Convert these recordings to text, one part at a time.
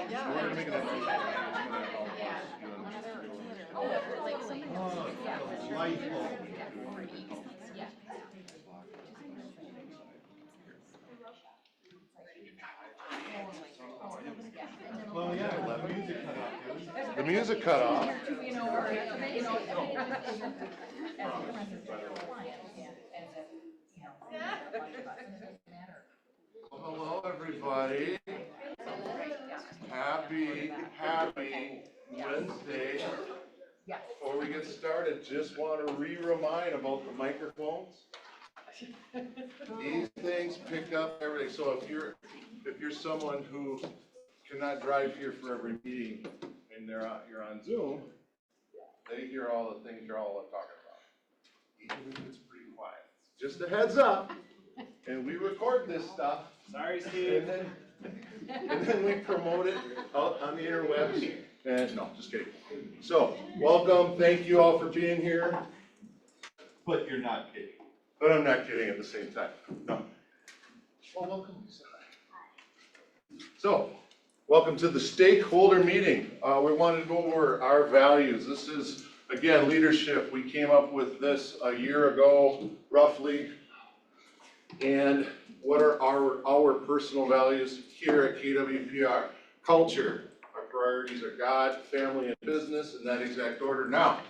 We're making that motion. Well, yeah, the music cut off. The music cut off. Hello, everybody. Happy Wednesday. Before we get started, just want to remind about the microphones. These things pick up everything. So if you're someone who cannot drive here for every meeting and you're on Zoom, they hear all the things you're all talking about. Even if it's pretty quiet. Just a heads up. And we record this stuff. Sorry, Steve. And then we promote it out on the interwebs. And no, just kidding. So, welcome. Thank you all for being here. But you're not kidding. But I'm not kidding at the same time. No. Well, welcome, Lisa. So, welcome to the Stakeholder Meeting. We wanted to go over our values. This is, again, leadership. We came up with this a year ago, roughly. And what are our personal values here at KWPR? Culture. Our priorities are God, family, and business in that exact order. Now,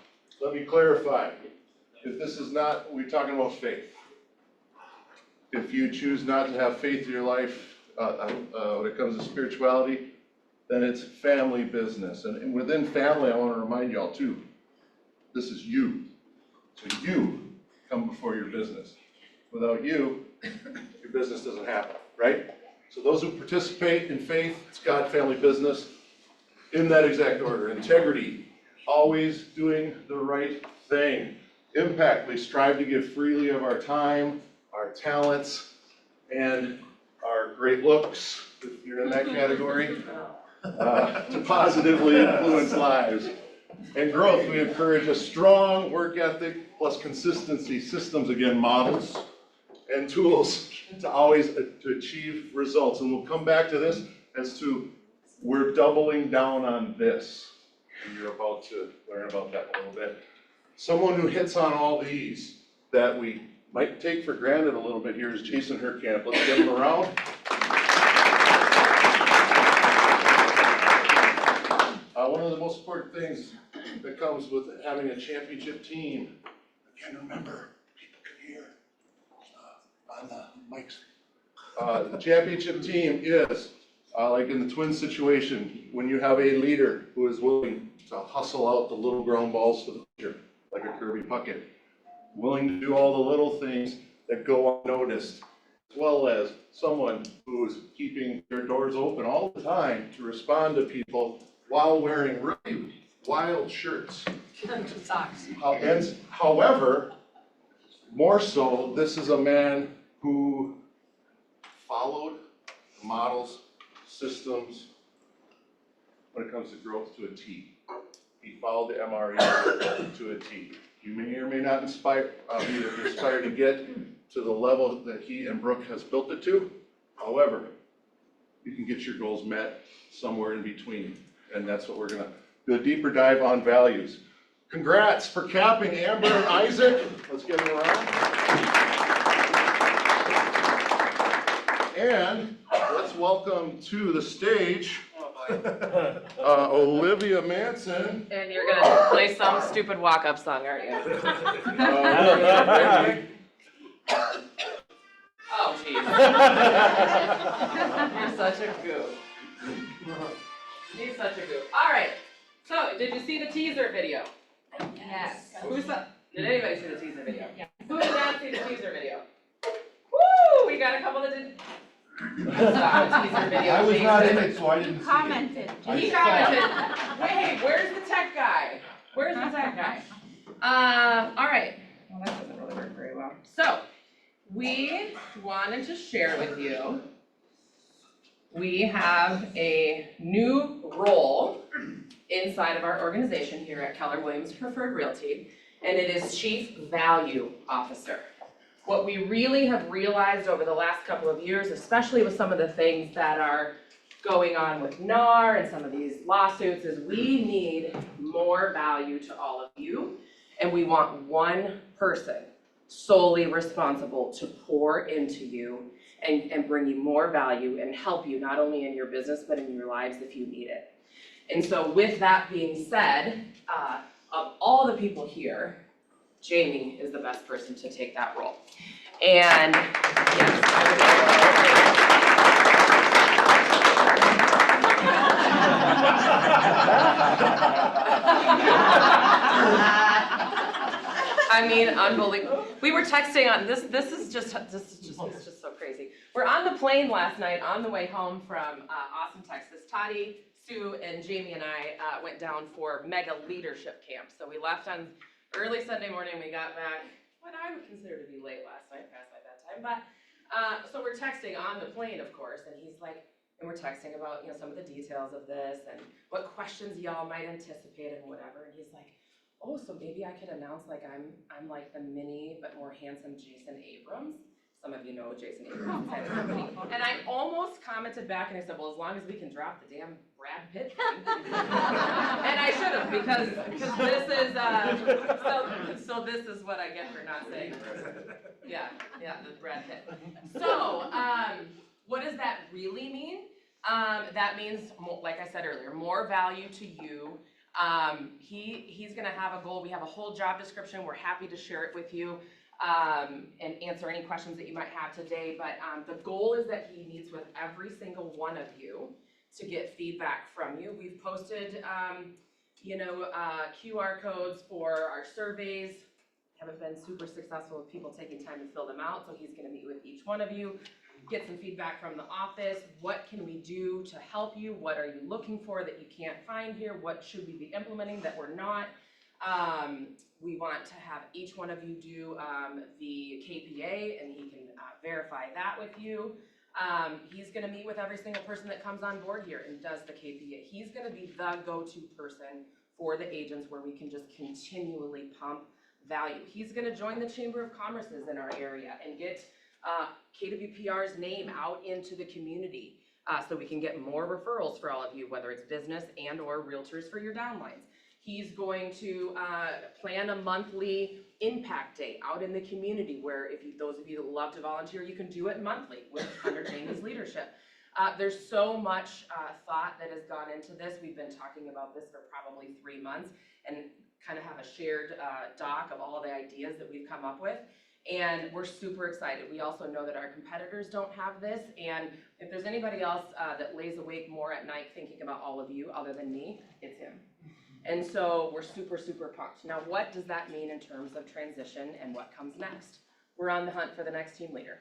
let me clarify. If this is not, we're talking about faith. If you choose not to have faith in your life when it comes to spirituality, then it's family business. And within family, I want to remind y'all too, this is you. So you come before your business. Without you, your business doesn't happen, right? So those who participate in faith, it's God, family, business, in that exact order. Integrity, always doing the right thing. Impact, we strive to give freely of our time, our talents, and our great looks, if you're in that category, to positively influence lives. And growth, we encourage a strong work ethic plus consistency, systems, again, models, and tools to always to achieve results. And we'll come back to this as to we're doubling down on this. And you're about to learn about that a little bit. Someone who hits on all these that we might take for granted a little bit here is Jason Herkamp. Let's give him a round. One of the most important things that comes with having a championship team, again, remember, people can hear on the mics. The championship team is, like in the twin situation, when you have a leader who is willing to hustle out the little ground balls to the pitcher, like a Kirby Puckett, willing to do all the little things that go unnoticed, as well as someone who is keeping their doors open all the time to respond to people while wearing really wild shirts. Socks. However, more so, this is a man who followed models, systems, when it comes to growth to a T. He followed the MRE to a T. You may or may not be inspired to get to the level that he and Brooke has built it to. However, you can get your goals met somewhere in between. And that's what we're going to do, a deeper dive on values. Congrats for capping Amber and Isaac. Let's give them a round. And let's welcome to the stage Olivia Manson. And you're gonna play some stupid walk-up song, aren't you? Oh, jeez. You're such a goof. He's such a goof. All right. So, did you see the teaser video? Yes. Did anybody see the teaser video? Yeah. Who did not see the teaser video? Woo! We got a couple that did. Saw the teaser video. I was not in it, so I didn't see it. Commented. He commented. Wait, where's the tech guy? Where's the tech guy? All right. Well, that doesn't really work very well. So, we wanted to share with you. We have a new role inside of our organization here at Keller Williams Preferred Realty, and it is Chief Value Officer. What we really have realized over the last couple of years, especially with some of the things that are going on with NAR and some of these lawsuits is we need more value to all of you. And we want one person solely responsible to pour into you and bring you more value and help you not only in your business, but in your lives if you need it. And so with that being said, of all the people here, Jamie is the best person to take that role. And yes, I mean, unbelievable. We were texting on this. This is just so crazy. We're on the plane last night on the way home from Austin, Texas. Toddy, Sue, and Jamie and I went down for mega leadership camp. So we left on early Sunday morning. We got back what I would consider to be late last night, past my bedtime. But so we're texting on the plane, of course, and he's like, and we're texting about some of the details of this and what questions y'all might anticipate and whatever. And he's like, oh, so maybe I could announce like I'm like the mini but more handsome Jason Abrams. Some of you know Jason Abrams had a company. And I almost commented back and I said, well, as long as we can drop the damn Brad Pitt thing. And I should have because this is so this is what I get for not saying. Yeah, the Brad Pitt. So what does that really mean? That means, like I said earlier, more value to you. He's gonna have a goal. We have a whole job description. We're happy to share it with you and answer any questions that you might have today. But the goal is that he meets with every single one of you to get feedback from you. We've posted, QR codes for our surveys. Haven't been super successful with people taking time to fill them out. So he's gonna meet with each one of you. Get some feedback from the office. What can we do to help you? What are you looking for that you can't find here? What should we be implementing that we're not? We want to have each one of you do the KPA, and he can verify that with you. He's gonna meet with every single person that comes on board here and does the KPA. He's gonna be the go-to person for the agents where we can just continually pump value. He's gonna join the Chamber of Commerce's in our area and get KWPR's name out into the community so we can get more referrals for all of you, whether it's business and or realtors for your downlines. He's going to plan a monthly impact day out in the community where if those of you that love to volunteer, you can do it monthly under Jamie's leadership. There's so much thought that has gone into this. We've been talking about this for probably 3 months and kind of have a shared doc of all the ideas that we've come up with. And we're super excited. We also know that our competitors don't have this. And if there's anybody else that lays awake more at night thinking about all of you other than me, it's him. And so we're super, super pumped. Now, what does that mean in terms of transition and what comes next? We're on the hunt for the next team leader.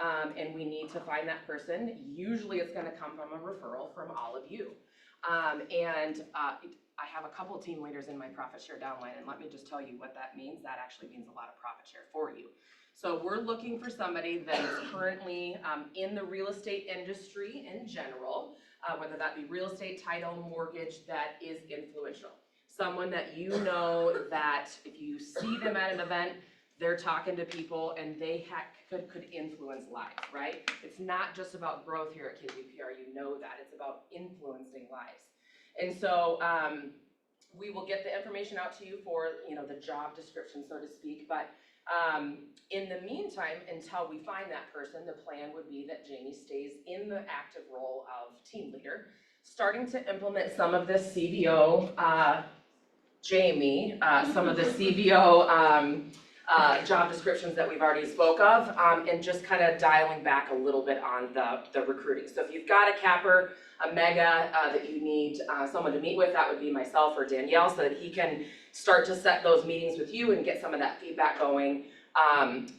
And we need to find that person. Usually it's gonna come from a referral from all of you. I have a couple team leaders in my profit share downline, and let me just tell you what that means. That actually means a lot of profit share for you. So we're looking for somebody that is currently in the real estate industry in general, whether that be real estate, title, mortgage, that is influential. Someone that you know that if you see them at an event, they're talking to people and they could influence lives, right? It's not just about growth here at KWPR, you know that. It's about influencing lives. And so we will get the information out to you for the job description, so to speak. But in the meantime, until we find that person, the plan would be that Jamie stays in the active role of team leader, starting to implement some of this CVO, some of the CVO job descriptions that we've already spoke of, and just kind of dialing back a little bit on the recruiting. So if you've got a capper, a mega that you need someone to meet with, that would be myself or Danielle, so that he can start to set those meetings with you and get some of that feedback going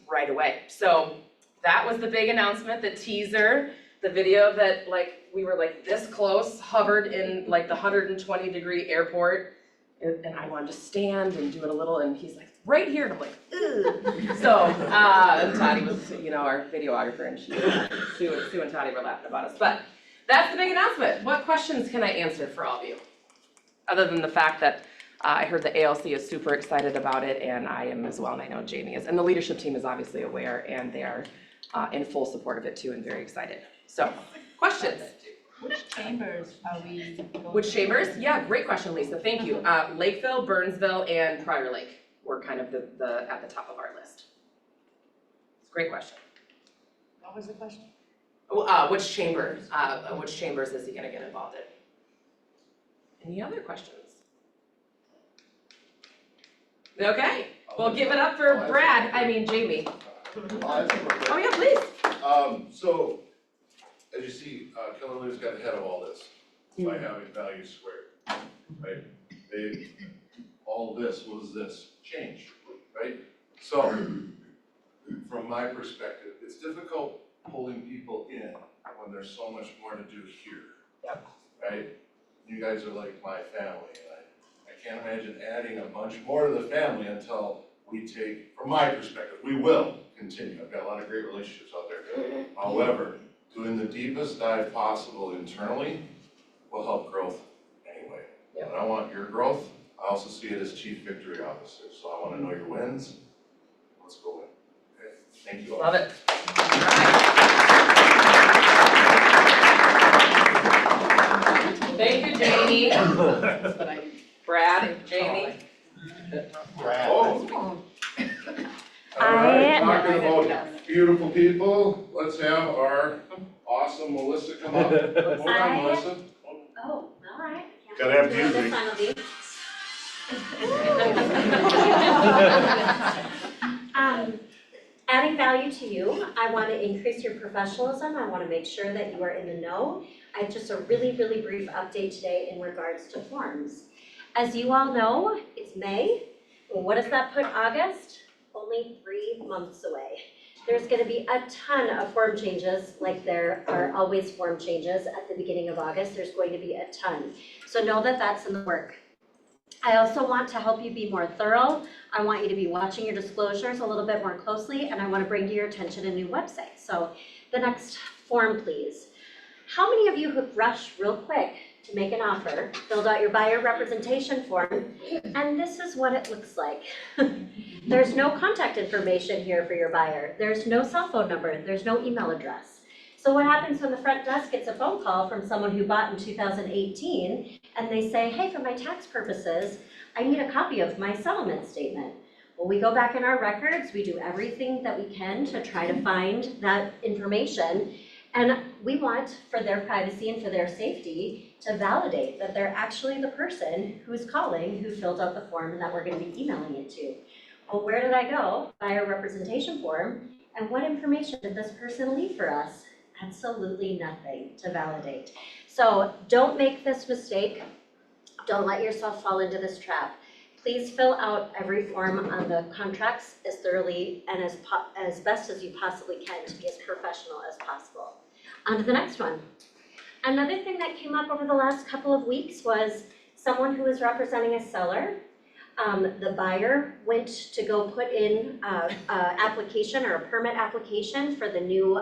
right away. So that was the big announcement, the teaser, the video that we were this close, hovered in the 120-degree airport, and I wanted to stand and do it a little, and he's like, right here, and I'm like, ugh. So, and Toddy was, our videographer, and Sue and Toddy were laughing about us. But that's the big announcement. What questions can I answer for all of you? Other than the fact that I heard the ALC is super excited about it, and I am as well, and I know Jamie is. And the leadership team is obviously aware, and they are in full support of it too, and very excited. So, questions? Which chambers are we going? Which chambers? Yeah, great question, Lisa, thank you. Lakeville, Burnsville, and Prior Lake were kind of the at the top of our list. It's a great question. What was the question? Which chambers is he gonna get involved in? Any other questions? Okay, well, give it up for Jamie. Oh, yeah, please. So, as you see, Keller Williams got ahead of all this by having value squared, right? All this was this change, right? So, from my perspective, it's difficult pulling people in when there's so much more to do here. Yep. Right? You guys are like my family, and I can't imagine adding a bunch more to the family until we take, from my perspective, we will continue. I've got a lot of great relationships out there. However, doing the deepest dive possible internally will help growth anyway. Yep. And I want your growth. I also see it as chief victory officer, so I want to know your wins. Let's go win. Okay? Thank you all. Love it. Thank you, Jamie. Brad and Jamie. Oh. All right, talking about beautiful people, let's have our awesome Melissa come up. Hold on, Melissa. Oh, all right. Gotta have This music. time will be. Adding value to you, I want to increase your professionalism. I want to make sure that you are in the know. I have just a really, really brief update today in regards to forms. As you all know, it's May. What does that put August? Only 3 months away. There's going to be a ton of form changes, like there are always form changes at the beginning of August. There's going to be a ton. So know that that's in the work. I also want to help you be more thorough. I want you to be watching your disclosures a little bit more closely, and I want to bring to your attention a new website. So the next form, please. How many of you have rushed real quick to make an offer, filled out your buyer representation form, and this is what it looks like? There's no contact information here for your buyer. There's no cell phone number. There's no email address. So what happens when the front desk gets a phone call from someone who bought in 2018 and they say, hey, for my tax purposes, I need a copy of my settlement statement. Well, we go back in our records, we do everything that we can to try to find that information, and we want, for their privacy and for their safety, to validate that they're actually the person who's calling, who filled out the form and that we're going to be emailing it to. Well, where did I go? Buyer representation form, and what information did this person leave for us? Absolutely nothing to validate. So don't make this mistake. Don't let yourself fall into this trap. Please fill out every form on the contracts as thoroughly and as best as you possibly can to be as professional as possible. On to the next one. Another thing that came up over the last couple of weeks was someone who was representing a seller. The buyer went to go put in an application or a permit application for the new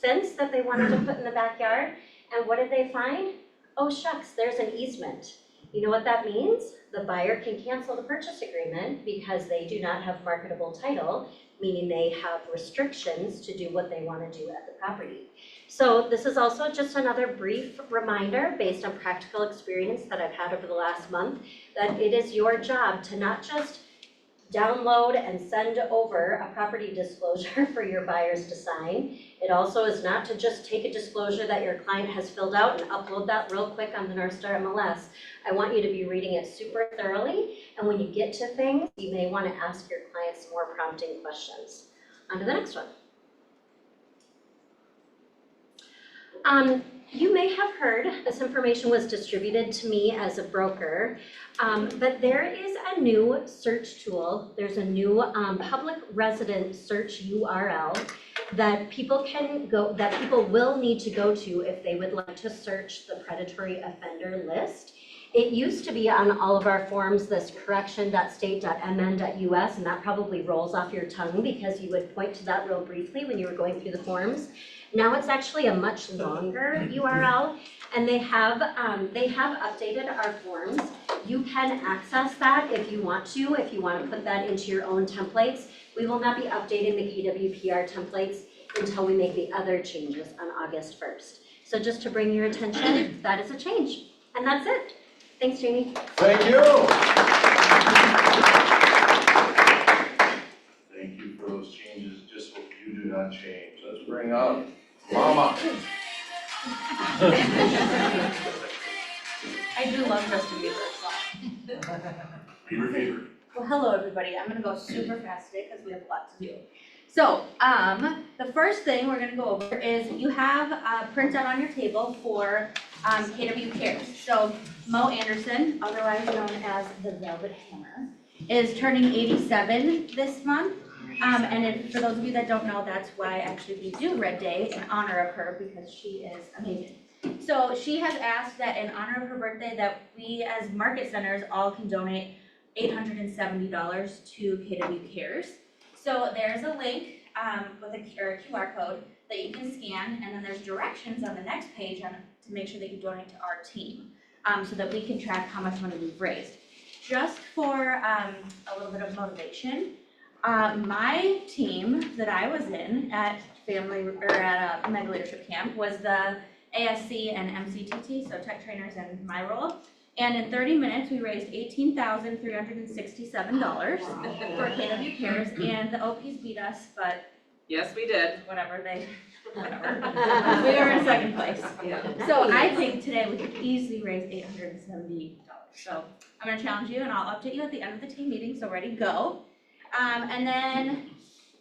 fence that they wanted to put in the backyard. And what did they find? Oh shucks, there's an easement. You know what that means? The buyer can cancel the purchase agreement because they do not have marketable title, meaning they have restrictions to do what they want to do at the property. So this is also just another brief reminder based on practical experience that I've had over the last month, that it is your job to not just download and send over a property disclosure for your buyers to sign. It also is not to just take a disclosure that your client has filled out and upload that real quick on the North Star MLS. I want you to be reading it super thoroughly, and when you get to things, you may want to ask your clients more prompting questions. On to the next one. You may have heard this information was distributed to me as a broker, but there is a new search tool. There's a new public resident search URL that people can go, that people will need to go to if they would like to search the predatory offender list. It used to be on all of our forms, this correction.state.mn.us, and that probably rolls off your tongue because you would point to that real briefly when you were going through the forms. Now it's actually a much longer URL, and they have updated our forms. You can access that if you want to put that into your own templates. We will not be updating the KWPR templates until we make the other changes on August 1st. So just to bring your attention, that is a change. And that's it. Thanks, Jamie. Thank you. Thank you for those changes, just what you do not change. Let's bring up Mama. I do love Justin Bieber's song. Beaver fever. Well, hello, everybody. I'm gonna go super fast today because we have a lot to do. So, the first thing we're gonna go over is you have a printout on your table for KW Cares. So Mo Anderson, otherwise known as the Velvet Hammer, is turning 87 this month. And if, for those of you that don't know, that's why actually we do Red Day in honor of her, because she is amazing. So she has asked that in honor of her birthday that we as market centers all can donate $870 to KW Cares. So there's a link with a QR code that you can scan, and then there's directions on the next page to make sure that you donate to our team, so that we can track how much money we've raised. Just for a little bit of motivation, my team that I was in at Mega Leadership Camp was the ASC and MCTT, so tech trainers and my role. And in 30 minutes, we raised $18,367 for KW Cares, and the OPs beat us, but Yes, we did. whatever. We were in second place. Yeah. So I think today we could easily raise $870. So I'm gonna challenge you, and I'll update you at the end of the team meeting, so ready, go. And then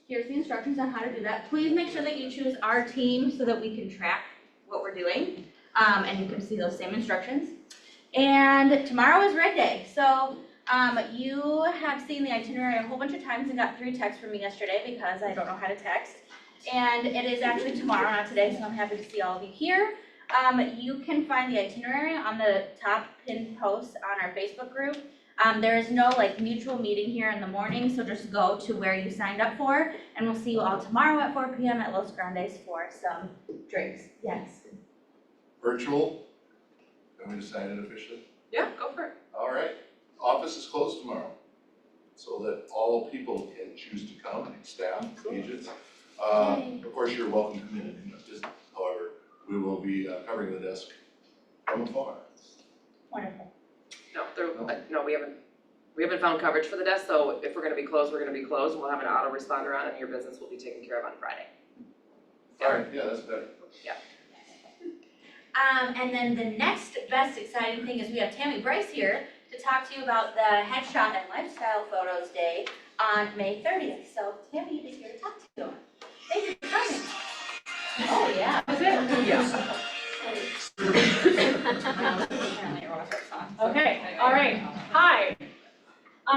here's the instructions on how to do that. Please make sure that you choose our team so that we can track what we're doing, and you can see those same instructions. And tomorrow is Red Day, so you have seen the itinerary a whole bunch of times and got 3 texts from me yesterday because I don't know how to text. And it is actually tomorrow, not today, so I'm happy to see all of you here. You can find the itinerary on the top pinned post on our Facebook group. There is no mutual meeting here in the morning, so just go to where you signed up for, and we'll see you all tomorrow at 4 p.m. at Los Grandes for some drinks. Yes. Virtual? Have we decided officially? Yeah, go for it. All right. Office is closed tomorrow, so that all people can choose to come, staff, agents. Of course, you're welcome to come in and just, however, we will be covering the desk from afar. Wonderful. No, we haven't found coverage for the desk, so if we're gonna be closed, we're gonna be closed. We'll have an autoresponder on, and your business will be taken care of on Friday. All right, yeah, that's better. And then the next best exciting thing is we have Tammy Bryce here to talk to you about the Headshot and Lifestyle Photos Day on May 30th. So Tammy is here to talk to you. Thank you for coming. Oh, yeah. Is it? Yeah. Okay, all right. Hi.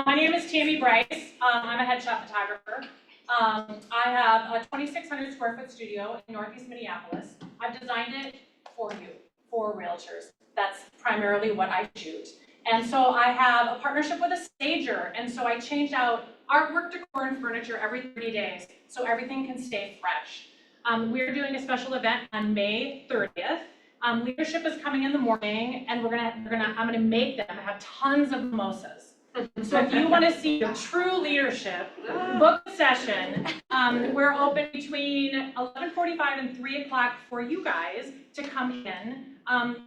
My name is Tammy Bryce. I'm a headshot photographer. I have a 2,600 square foot studio in Northeast Minneapolis. I've designed it for you, for realtors. That's primarily what I shoot. And so I have a partnership with a stager, and so I change out artwork, decor, and furniture every 30 days so everything can stay fresh. We're doing a special event on May 30th. Leadership is coming in the morning, and I'm gonna make them have tons of mimosas. So if you want to see true leadership, book a session. We're open between 11:45 and 3 o'clock for you guys to come in.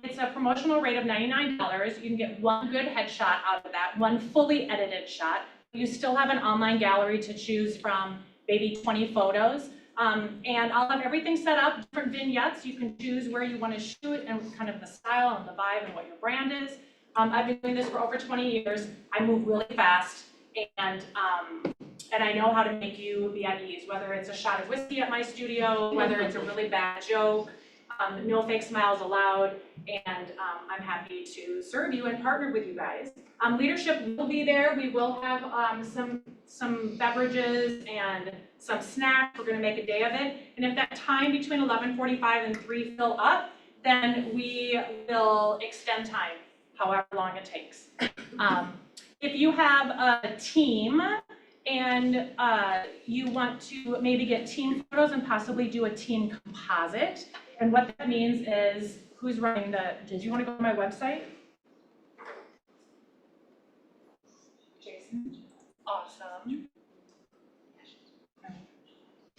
It's a promotional rate of $99. You can get one good headshot out of that, one fully edited shot. You still have an online gallery to choose from, maybe 20 photos. And I'll have everything set up, different vignettes. You can choose where you want to shoot and kind of the style and the vibe and what your brand is. I've been doing this for over 20 years. I move really fast, and I know how to make you be at ease, whether it's a shot of whiskey at my studio, whether it's a really bad joke, no fake smiles allowed, and I'm happy to serve you and partner with you guys. Leadership will be there. We will have some beverages and some snacks. We're gonna make a day of it, and if that time between 11:45 and 3 fill up, then we will extend time, however long it takes. If you have a team and you want to maybe get team photos and possibly do a team composite, and what that means is, who's running do you want to go to my website? Jason? Awesome.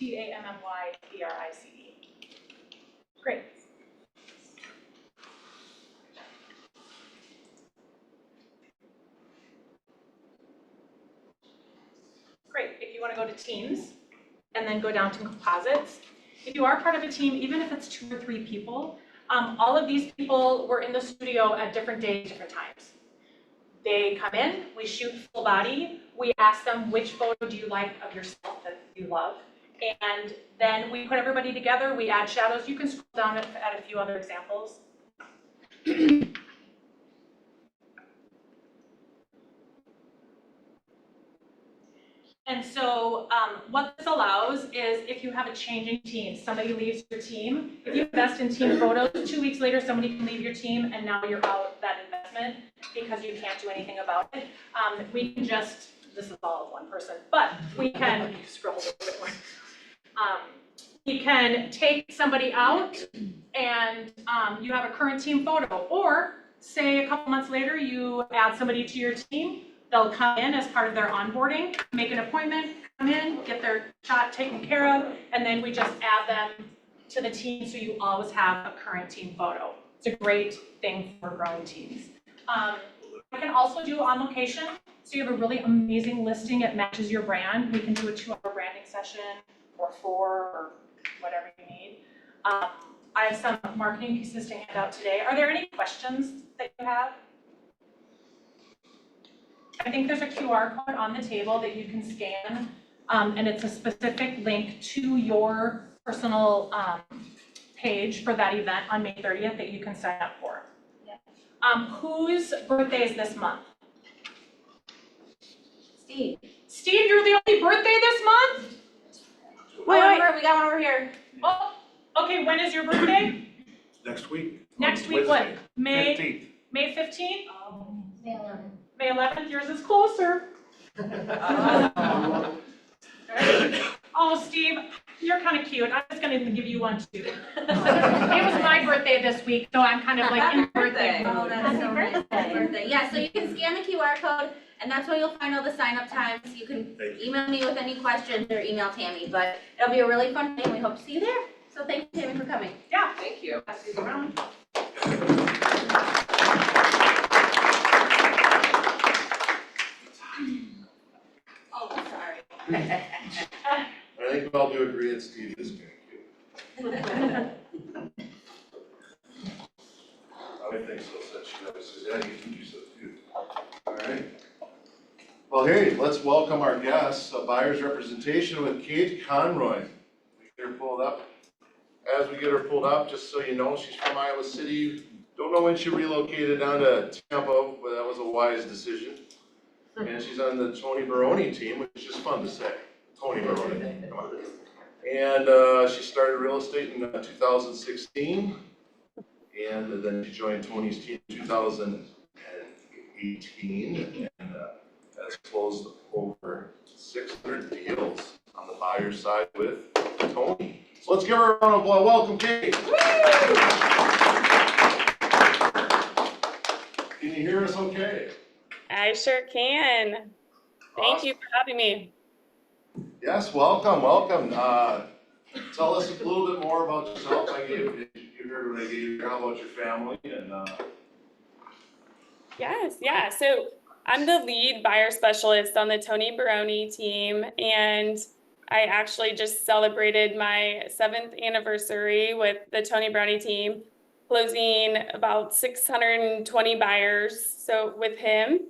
TAMMYBRICE. Great. you wanna go to teams, and then go down to composites. If you are part of a team, even if it's 2 or 3 people, all of these people were in the studio at different days, different times. They come in, we shoot full body, we ask them which photo do you like of yourself that you love, and then we put everybody together, we add shadows. You can scroll down at a few other examples. And so what this allows is if you have a changing team, somebody leaves your team, if you invest in team photos, 2 weeks later, somebody can leave your team and now you're out that investment because you can't do anything about it. We can just, this is all of one person, but we can, scroll a little bit more. We can take somebody out and you have a current team photo, or say a couple months later, you add somebody to your team. They'll come in as part of their onboarding, make an appointment, come in, get their shot taken care of, and then we just add them to the team so you always have a current team photo. It's a great thing for growing teams. I can also do on location, so you have a really amazing listing, it matches your brand. We can do a 2-hour branding session or 4 or whatever you need. I have some marketing pieces to hand out today. Are there any questions that you have? I think there's a QR code on the table that you can scan, and it's a specific link to your personal page for that event on May 30th that you can sign up for. Whose birthday is this month? Steve. Steve, you're the only birthday this month? Wait, we got one over here. Oh, okay, when is your birthday? Next week. Next week, what? Wednesday, May 15th. May 15th? May 11th. May 11th, yours is closer. Oh, Steve, you're kind of cute. I'm just gonna give you one too. It was my birthday this week, so I'm kind of like in birthday Oh, mode. that's so Happy nice. Happy birthday. birthday. Yeah, so you can scan the QR code, and that's where you'll find all the sign-up times. You can Thank you. email me with any questions or email Tammy, but it'll be a really fun day, and we hope to see you there. So thank you, Tammy, for coming. Yeah, Thank you. pass these around. Oh, sorry. I think we all do agree that Steve is very cute. I think so, said she always says, yeah, you think you're so cute. All right. Well, hey, let's welcome our guests, a buyer's representation with Kate Conroy. We get her pulled up. As we get her pulled up, just so you know, she's from Iowa City. Don't know when she relocated down to Tampa, but that was a wise decision. And she's on the Tony Baroni team, which is just fun to say. Tony Baroni, come on. And she started real estate in 2016. And then she joined Tony's team in 2018 and has closed over 600 deals on the buyer side with Tony. So let's give her a round of applause. Welcome, Kate. Can you hear us okay? I sure can. Thank Awesome. you for having me. Yes, welcome, welcome. Tell us a little bit more about yourself. You heard what I gave you, how about your family and Yeah. So I'm the lead buyer specialist on the Tony Baroni team, and I actually just celebrated my 7th anniversary with the Tony Baroni team, closing about 620 buyers. So with him,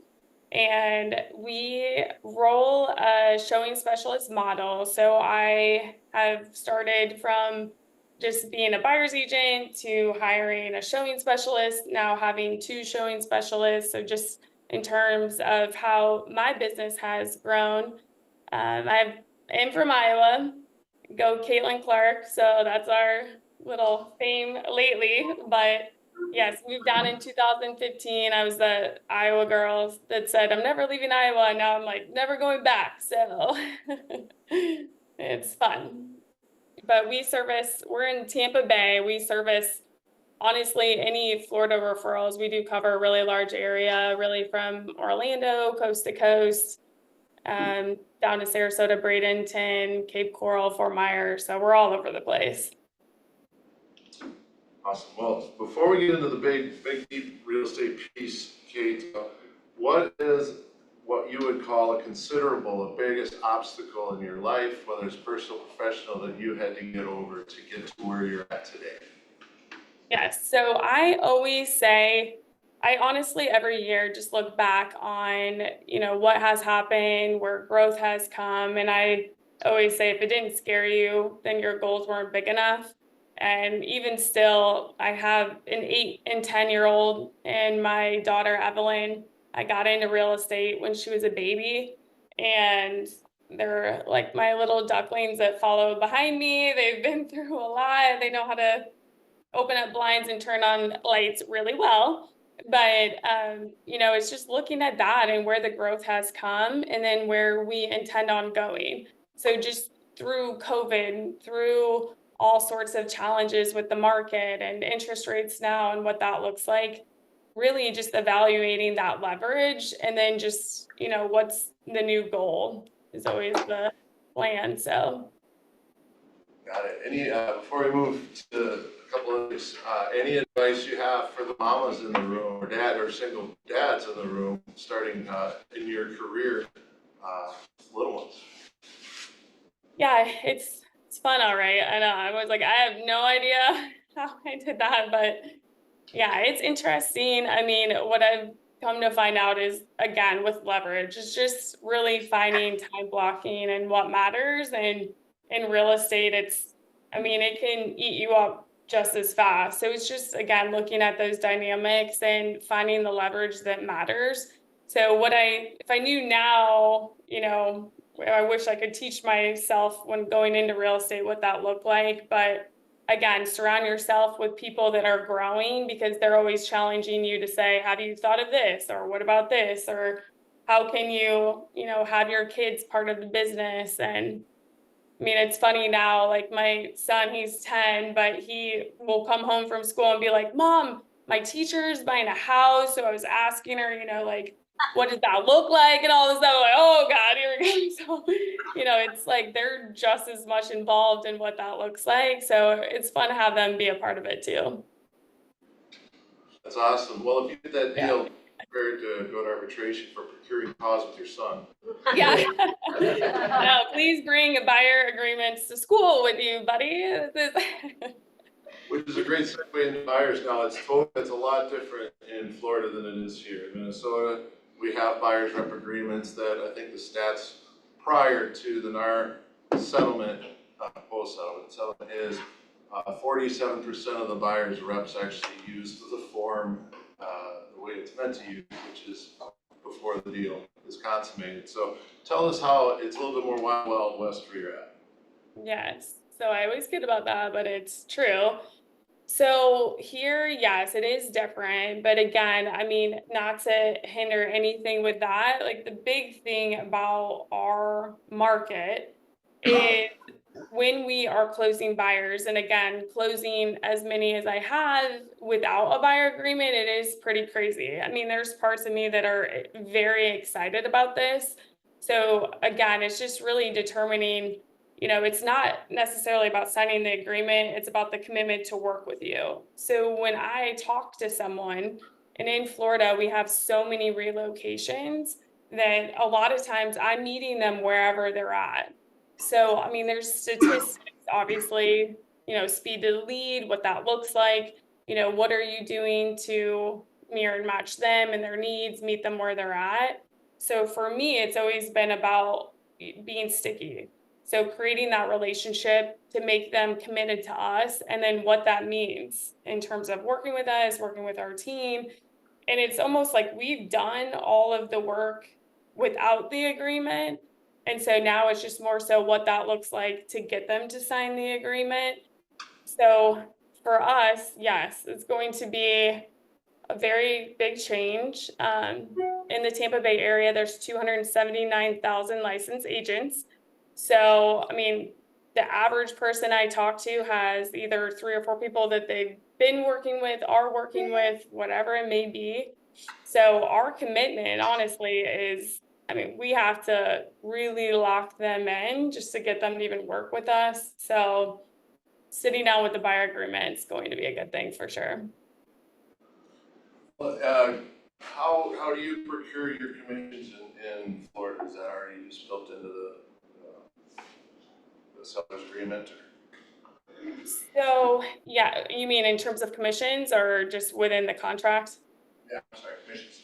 and we roll a showing specialist model. So I have started from just being a buyer's agent to hiring a showing specialist, now having 2 showing specialists. So just in terms of how my business has grown. I'm from Iowa, go Caitlin Clark. So that's our little fame lately, but yes, moved down in 2015. I was the Iowa girl that said, I'm never leaving Iowa. And now I'm like, never going back. So it's fun. But we're in Tampa Bay. We service, honestly, any Florida referrals. We do cover a really large area, really from Orlando, coast to coast, down to Sarasota, Bradenton, Cape Coral, Fort Myers. So we're all over the place. Awesome. Well, before we get into the big, deep real estate piece, Kate, what is what you would call a considerable, the biggest obstacle in your life, whether it's personal, professional, that you had to get over to get to where you're at today? Yes, so I always say, I honestly every year just look back on, what has happened, where growth has come, and I always say if it didn't scare you, then your goals weren't big enough. And even still, I have an 8 and 10-year-old and my daughter Evelyn. I got into real estate when she was a baby, and they're like my little ducklings that follow behind me. They've been through a lot. They know how to open up blinds and turn on lights really well. But, it's just looking at that and where the growth has come and then where we intend on going. So just through COVID, through all sorts of challenges with the market and interest rates now and what that looks like, really just evaluating that leverage and then just, what's the new goal is always the plan. So. Got it. Any, before we move to a couple of others, any advice you have for the mamas in the room, or dad, or single dads in the room, starting in your career, little ones? Yeah, it's fun, all right. I know. I was like, I have no idea how I did that, but yeah, it's interesting. I mean, what I've come to find out is, again, with leverage, it's just really finding time blocking and what matters. And in real estate, it can eat you up just as fast. So it's just, again, looking at those dynamics and finding the leverage that matters. So if I knew now, I wish I could teach myself when going into real estate what that looked like. But again, surround yourself with people that are growing, because they're always challenging you to say, have you thought of this? Or what about this? Or how can you, have your kids part of the business? And it's funny now, like my son, he's 10, but he will come home from school and be like, Mom, my teacher's buying a house. So I was asking her, like, what does that look like? And all this stuff. I'm like, oh God, here we go. So, it's like they're just as much involved in what that looks like. So it's fun to have them be a part of it too. That's awesome. Well, if you get that deal, prepared to go to arbitration for procuring cause with your son. Yeah. No, please bring buyer agreements to school with you, buddy. Which is a great segue into buyers now. It's a lot different in Florida than it is here. In Minnesota, we have buyer's rep agreements that I think the stats prior to the NAR settlement, post-settlement settlement, is 47% of the buyer's reps actually used the form the way it's meant to use, which is before the deal is consummated. So tell us how it's a little bit more wild west where you're at. Yes. So I always kid about that, but it's true. So here, yes, it is different. But again, not to hinder anything with that, like the big thing about our market is when we are closing buyers, and again, closing as many as I have without a buyer agreement, it is pretty crazy. There's parts of me that are very excited about this. So again, it's just really determining, it's not necessarily about signing the agreement, it's about the commitment to work with you. So when I talk to someone, and in Florida, we have so many relocations that a lot of times I'm meeting them wherever they're at. So, there's statistics, obviously, speed to the lead, what that looks like, what are you doing to mirror and match them and their needs, meet them where they're at. So for me, it's always been about being sticky. So creating that relationship to make them committed to us, and then what that means in terms of working with us, working with our team. And it's almost like we've done all of the work without the agreement. And so now it's just more so what that looks like to get them to sign the agreement. So for us, yes, it's going to be a very big change. In the Tampa Bay area, there's 279,000 licensed agents. So, the average person I talk to has either 3 or 4 people that they've been working with, are working with, whatever it may be. So our commitment, honestly, is, we have to really lock them in just to get them to even work with us. So sitting down with the buyer agreement is going to be a good thing for sure. Well, how do you procure your commissions in Florida? Is that already use built into the seller's agreement? So, yeah, you mean in terms of commissions or just within the contract? Yeah, I'm sorry, commissions.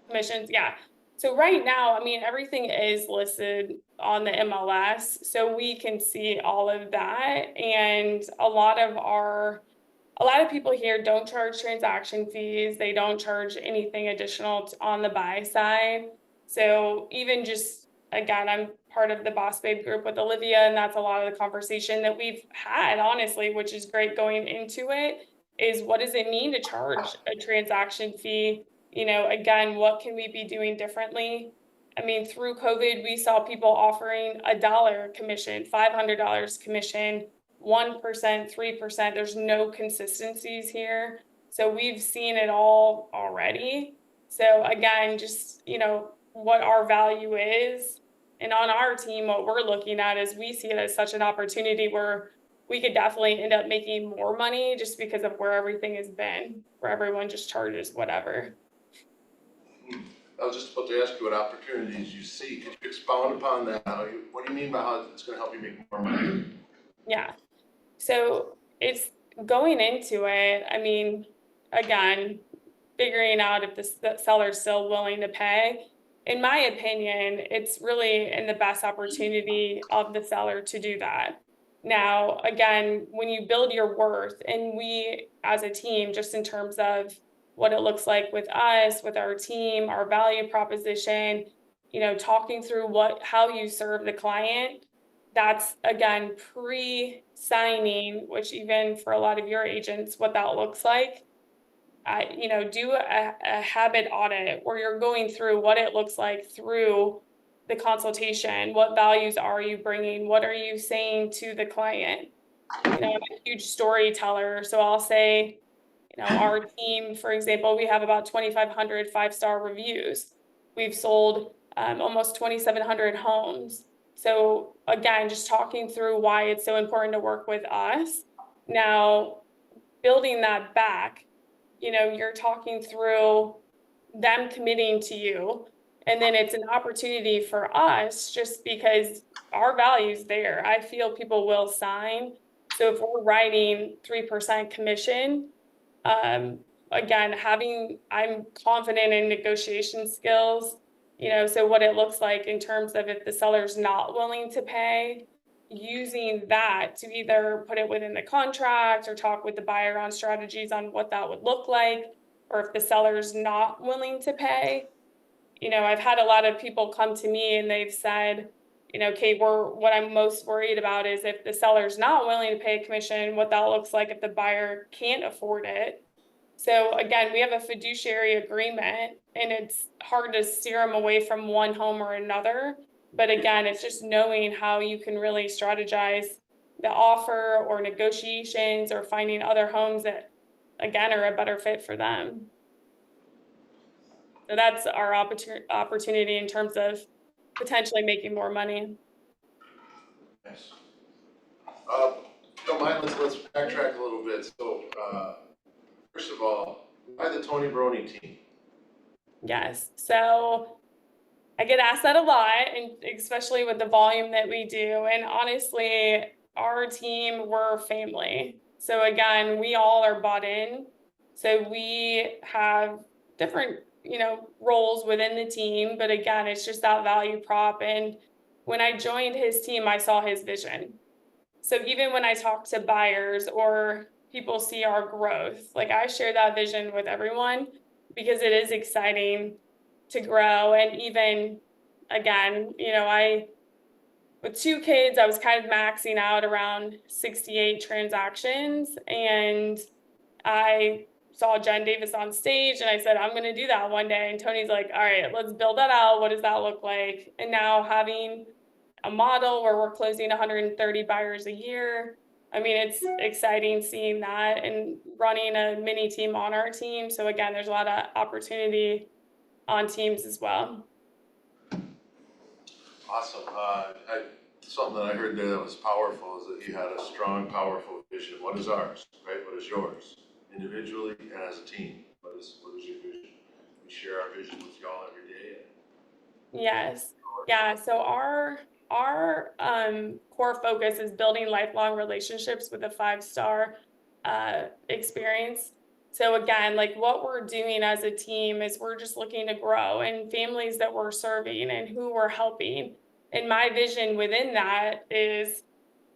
Commissions, yeah. So right now, I mean, everything is listed on the MLS, so we can see all of that. And a lot of people here don't charge transaction fees. They don't charge anything additional on the buy side. So even just, again, I'm part of the Boss Babe group with Olivia, and that's a lot of the conversation that we've had, honestly, which is great going into it, is what does it mean to charge a transaction fee? You know, again, what can we be doing differently? I mean, through COVID, we saw people offering $1 commission, $500 commission, 1%, 3%. There's no consistencies here. So we've seen it all already. So again, just, you know, what our value is. And on our team, what we're looking at is we see it as such an opportunity where we could definitely end up making more money just because of where everything has been, where everyone just charges whatever. I was just about to ask you what opportunities you see. Could you expound upon that? What do you mean by how it's gonna help you make more money? Yeah. So it's going into it, I mean, again, figuring out if the seller's still willing to pay. In my opinion, it's really in the best opportunity of the seller to do that. Now, again, when you build your worth, and we as a team, just in terms of what it looks like with us, with our team, our value proposition, you know, talking through how you serve the client, that's again pre-signing, which even for a lot of your agents, what that looks like. You know, do a habit audit where you're going through what it looks like through the consultation. What values are you bringing? What are you saying to the client? You know, I'm a huge storyteller, so I'll say, you know, our team, for example, we have about 2,500 five-star reviews. We've sold almost 2,700 homes. So again, just talking through why it's so important to work with us. Now, building that back, you know, you're talking through them committing to you, and then it's an opportunity for us just because our value's there. I feel people will sign. So if we're writing 3% commission, again, I'm confident in negotiation skills, you know, so what it looks like in terms of if the seller's not willing to pay, using that to either put it within the contract or talk with the buyer on strategies on what that would look like, or if the seller's not willing to pay. You know, I've had a lot of people come to me and they've said, you know, Kate, what I'm most worried about is if the seller's not willing to pay a commission, what that looks like if the buyer can't afford it. So again, we have a fiduciary agreement, and it's hard to steer them away from one home or another. But again, it's just knowing how you can really strategize the offer or negotiations or finding other homes that, again, are a better fit for them. So that's our opportunity in terms of potentially making more money. Nice. Don't mind, let's backtrack a little bit. So, first of all, why the Tony Brony team? Yes. So I get asked that a lot, and especially with the volume that we do. And honestly, our team, we're family. So again, we all are bought in. So we have different, you know, roles within the team. But again, it's just that value prop. And when I joined his team, I saw his vision. So even when I talk to buyers or people see our growth, like I share that vision with everyone because it is exciting to grow. And even again, you know, with 2 kids, I was kind of maxing out around 68 transactions, and I saw Jen Davis on stage and I said, I'm going to do that one day. And Tony's like, all right, let's build that out. What does that look like? And now having a model where we're closing 130 buyers a year. I mean, it's exciting seeing that and running a mini team on our team. So again, there's a lot of opportunity on teams as well. Awesome. Something that I heard there that was powerful is that you had a strong, powerful vision. What is ours, right? What is yours? Individually and as a team. What is your vision? We share our vision with y'all every day. Yes. Yeah, so our core focus is building lifelong relationships with a 5-star experience. So again, like what we're doing as a team is we're just looking to grow and families that we're serving and who we're helping. And my vision within that is,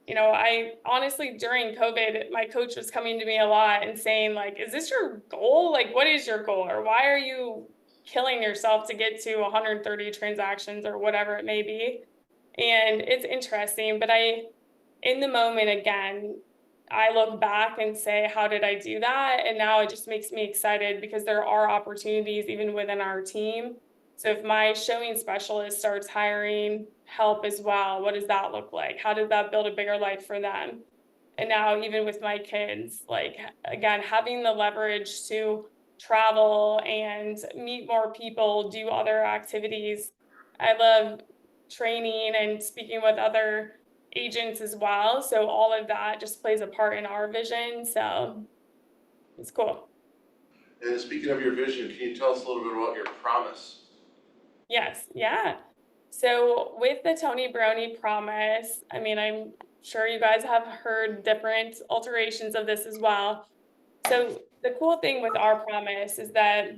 I honestly, during COVID, my coach was coming to me a lot and saying, like, is this your goal? Like, what is your goal? Or why are you killing yourself to get to 130 transactions or whatever it may be? And it's interesting, but in the moment, again, I look back and say, how did I do that? And now it just makes me excited because there are opportunities even within our team. So if my showing specialist starts hiring help as well, what does that look like? How does that build a bigger life for them? And now even with my kids, like, again, having the leverage to travel and meet more people, do other activities. I love training and speaking with other agents as well. So all of that just plays a part in our vision. So it's cool. And speaking of your vision, can you tell us a little bit about your promise? Yes, yeah. So with the Tony Brownie promise, I mean, I'm sure you guys have heard different alterations of this as well. So the cool thing with our promise is that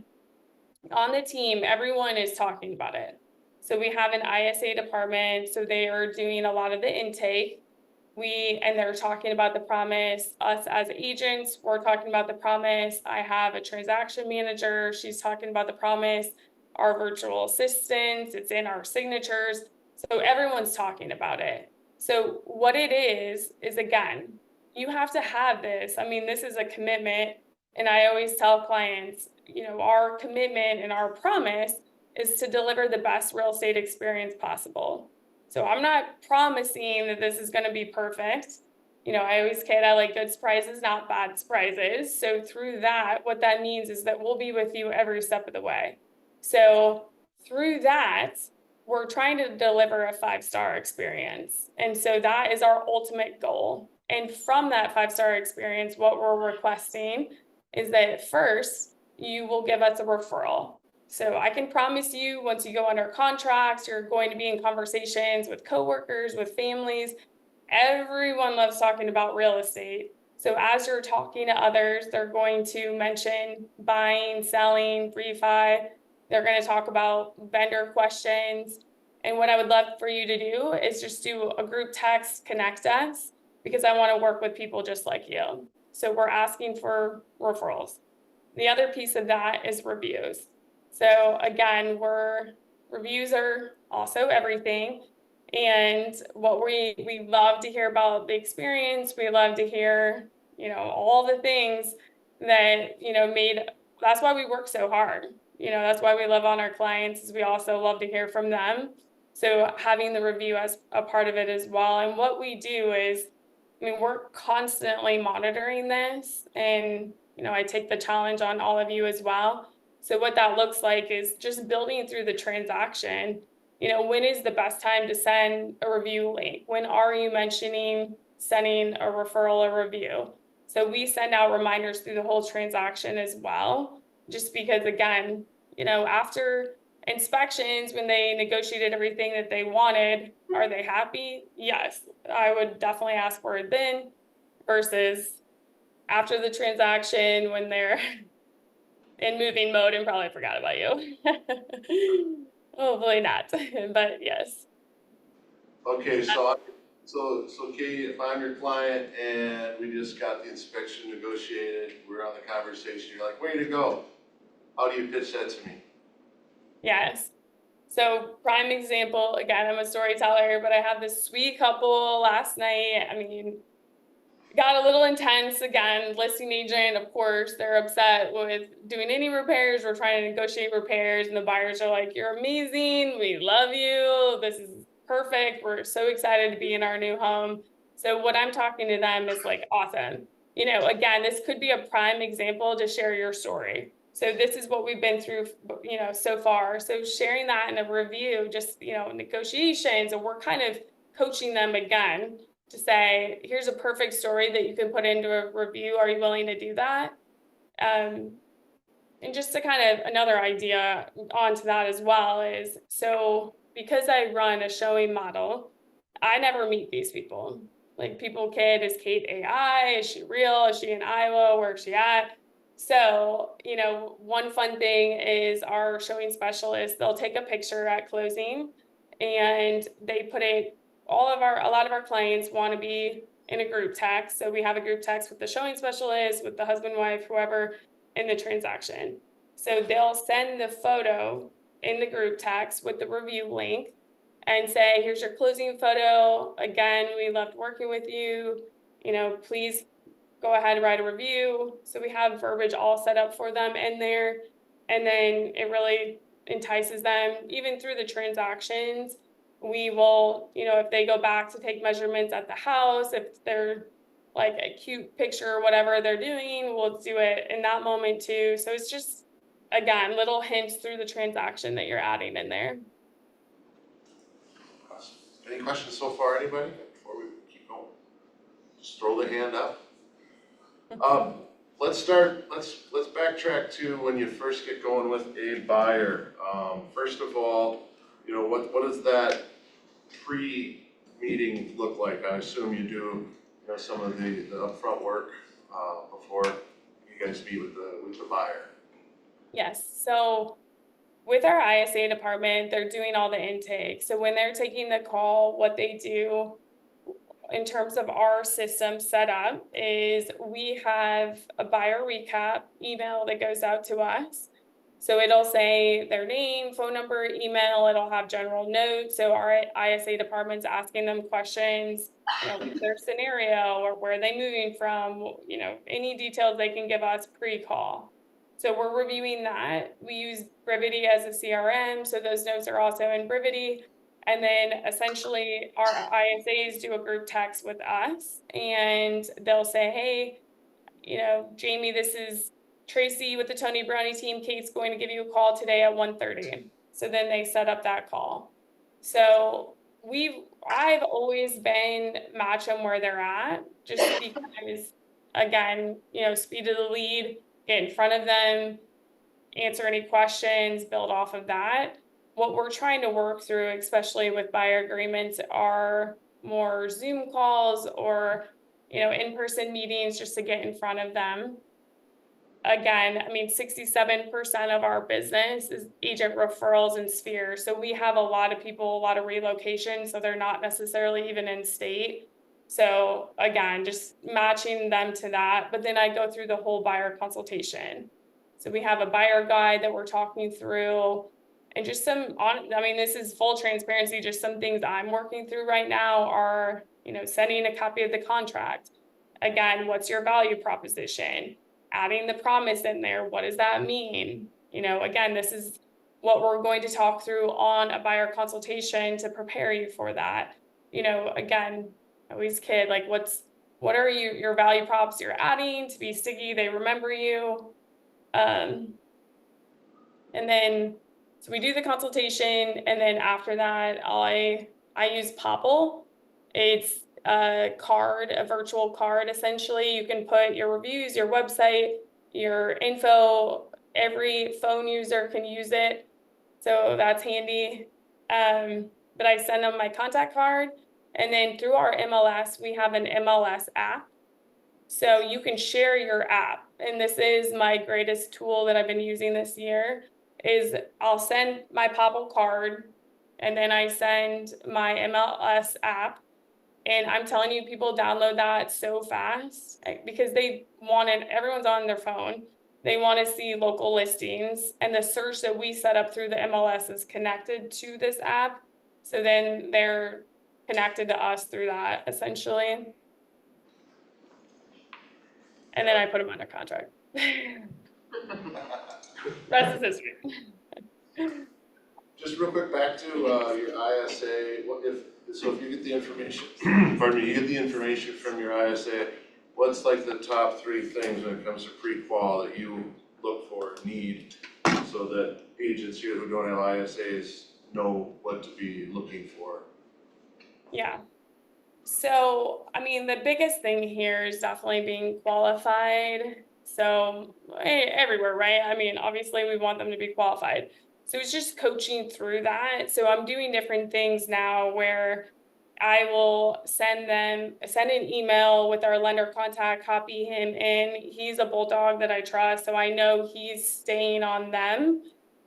on the team, everyone is talking about it. So we have an ISA department, so they are doing a lot of the intake. And they're talking about the promise. Us as agents, we're talking about the promise. I have a transaction manager, she's talking about the promise. Our virtual assistants, it's in our signatures. So everyone's talking about it. So what it is again, you have to have this. I mean, this is a commitment. And I always tell clients, our commitment and our promise is to deliver the best real estate experience possible. So I'm not promising that this is going to be perfect. I always kid, I like good surprises, not bad surprises. So through that, what that means is that we'll be with you every step of the way. So through that, we're trying to deliver a 5-star experience. And so that is our ultimate goal. And from that 5-star experience, what we're requesting is that first, you will give us a referral. So I can promise you, once you go under contracts, you're going to be in conversations with coworkers, with families. Everyone loves talking about real estate. So as you're talking to others, they're going to mention buying, selling, refi. They're going to talk about vendor questions. And what I would love for you to do is just do a group text, connect us, because I want to work with people just like you. So we're asking for referrals. The other piece of that is reviews. So again, reviews are also everything. And what we love to hear about the experience, we love to hear, all the things that, that's why we work so hard. That's why we love on our clients, is we also love to hear from them. So having the review as a part of it as well. And what we do is, we're constantly monitoring this, and, I take the challenge on all of you as well. So what that looks like is just building through the transaction. When is the best time to send a review link? When are you mentioning sending a referral or review? So we send out reminders through the whole transaction as well, just because, again, after inspections, when they negotiated everything that they wanted, are they happy? Yes, I would definitely ask for it then, versus after the transaction when they're in moving mode and probably forgot about you. Hopefully not, but yes. Okay, so Katie, if I'm your client and we just got the inspection negotiated, we're on the conversation, you're like, way to go. How do you pitch that to me? Yes. So prime example, again, I'm a storyteller, but I had this sweet couple last night. Got a little intense. Again, listing agent, of course, they're upset with doing any repairs. We're trying to negotiate repairs, and the buyers are like, you're amazing. We love you. This is perfect. We're so excited to be in our new home. So what I'm talking to them is like, awesome. Again, this could be a prime example to share your story. So this is what we've been through, so far. So sharing that in a review, just, negotiations, and we're kind of coaching them again to say, here's a perfect story that you can put into a review. Are you willing to do that? And just to kind of another idea onto that as well is, so because I run a showing model, I never meet these people. Like people kid, is Kate AI? Is she real? Is she in Iowa? Where's she at? So, you know, one fun thing is our showing specialist, they'll take a picture at closing and they put it, a lot of our clients want to be in a group text. So we have a group text with the showing specialist, with the husband, wife, whoever in the transaction. So they'll send the photo in the group text with the review link and say, here's your closing photo. Again, we loved working with you. You know, please go ahead and write a review. So we have verbiage all set up for them in there. And then it really entices them, even through the transactions. We will, you know, if they go back to take measurements at the house, if they're like a cute picture or whatever they're doing, we'll do it in that moment too. So it's just, again, little hints through the transaction that you're adding in there. Any questions so far, anybody, before we keep going? Just throw the hand up. Let's backtrack to when you first get going with a buyer. First of all, you know, what does that pre-meeting look like? I assume you do, you know, some of the upfront work, before you guys meet with the buyer. Yes, so with our ISA department, they're doing all the intake. So when they're taking the call, what they do in terms of our system set up is we have a buyer recap email that goes out to us. So it'll say their name, phone number, email, it'll have general notes. So our ISA department's asking them questions, you know, their scenario or where are they moving from, you know, any details they can give us pre-call. So we're reviewing that. We use Brivity as a CRM, so those notes are also in Brivity. And then essentially our ISAs do a group text with us and they'll say, hey, you know, Jamie, this is Tracy with the Tony Brownie team. Kate's going to give you a call today at 1:30. So then they set up that call. So I've always been match them where they're at, just because, again, you know, speed of the lead, get in front of them, answer any questions, build off of that. What we're trying to work through, especially with buyer agreements, are more Zoom calls or, you know, in-person meetings just to get in front of them. Again, I mean, 67% of our business is agent referrals and Sphere. So we have a lot of people, a lot of relocation, so they're not necessarily even in state. So again, just matching them to that. But then I go through the whole buyer consultation. So we have a buyer guide that we're talking through and just this is full transparency, just some things I'm working through right now are, you know, sending a copy of the contract. Again, what's your value proposition? Adding the promise in there, what does that mean? You know, again, this is what we're going to talk through on a buyer consultation to prepare you for that. You know, again, I always kid, like what are your value props you're adding to be sticky, they remember you. And then, so we do the consultation, and then after that, I use Popple. It's a virtual card, essentially. You can put your reviews, your website, your info, every phone user can use it. So that's handy. But I send them my contact card, and then through our MLS, we have an MLS app. So you can share your app, and this is my greatest tool that I've been using this year, is I'll send my Popple card, and then I send my MLS app, and I'm telling you, people download that so fast because everyone's on their phone. They want to see local listings, and the search that we set up through the MLS is connected to this app. So then they're connected to us through that, essentially. And then I put them under contract. Rest is history. Just real quick, back to your ISA, if you get the information, pardon me, you get the information from your ISA, what's like the top 3 things when it comes to pre-qual that you look for, need, so that agents here who don't have ISAs know what to be looking for? Yeah. So, I mean, the biggest thing here is definitely being qualified. So everywhere, right? I mean, obviously we want them to be qualified. So it's just coaching through that. So I'm doing different things now where I will send an email with our lender contact, copy him in. He's a bulldog that I trust, so I know he's staying on them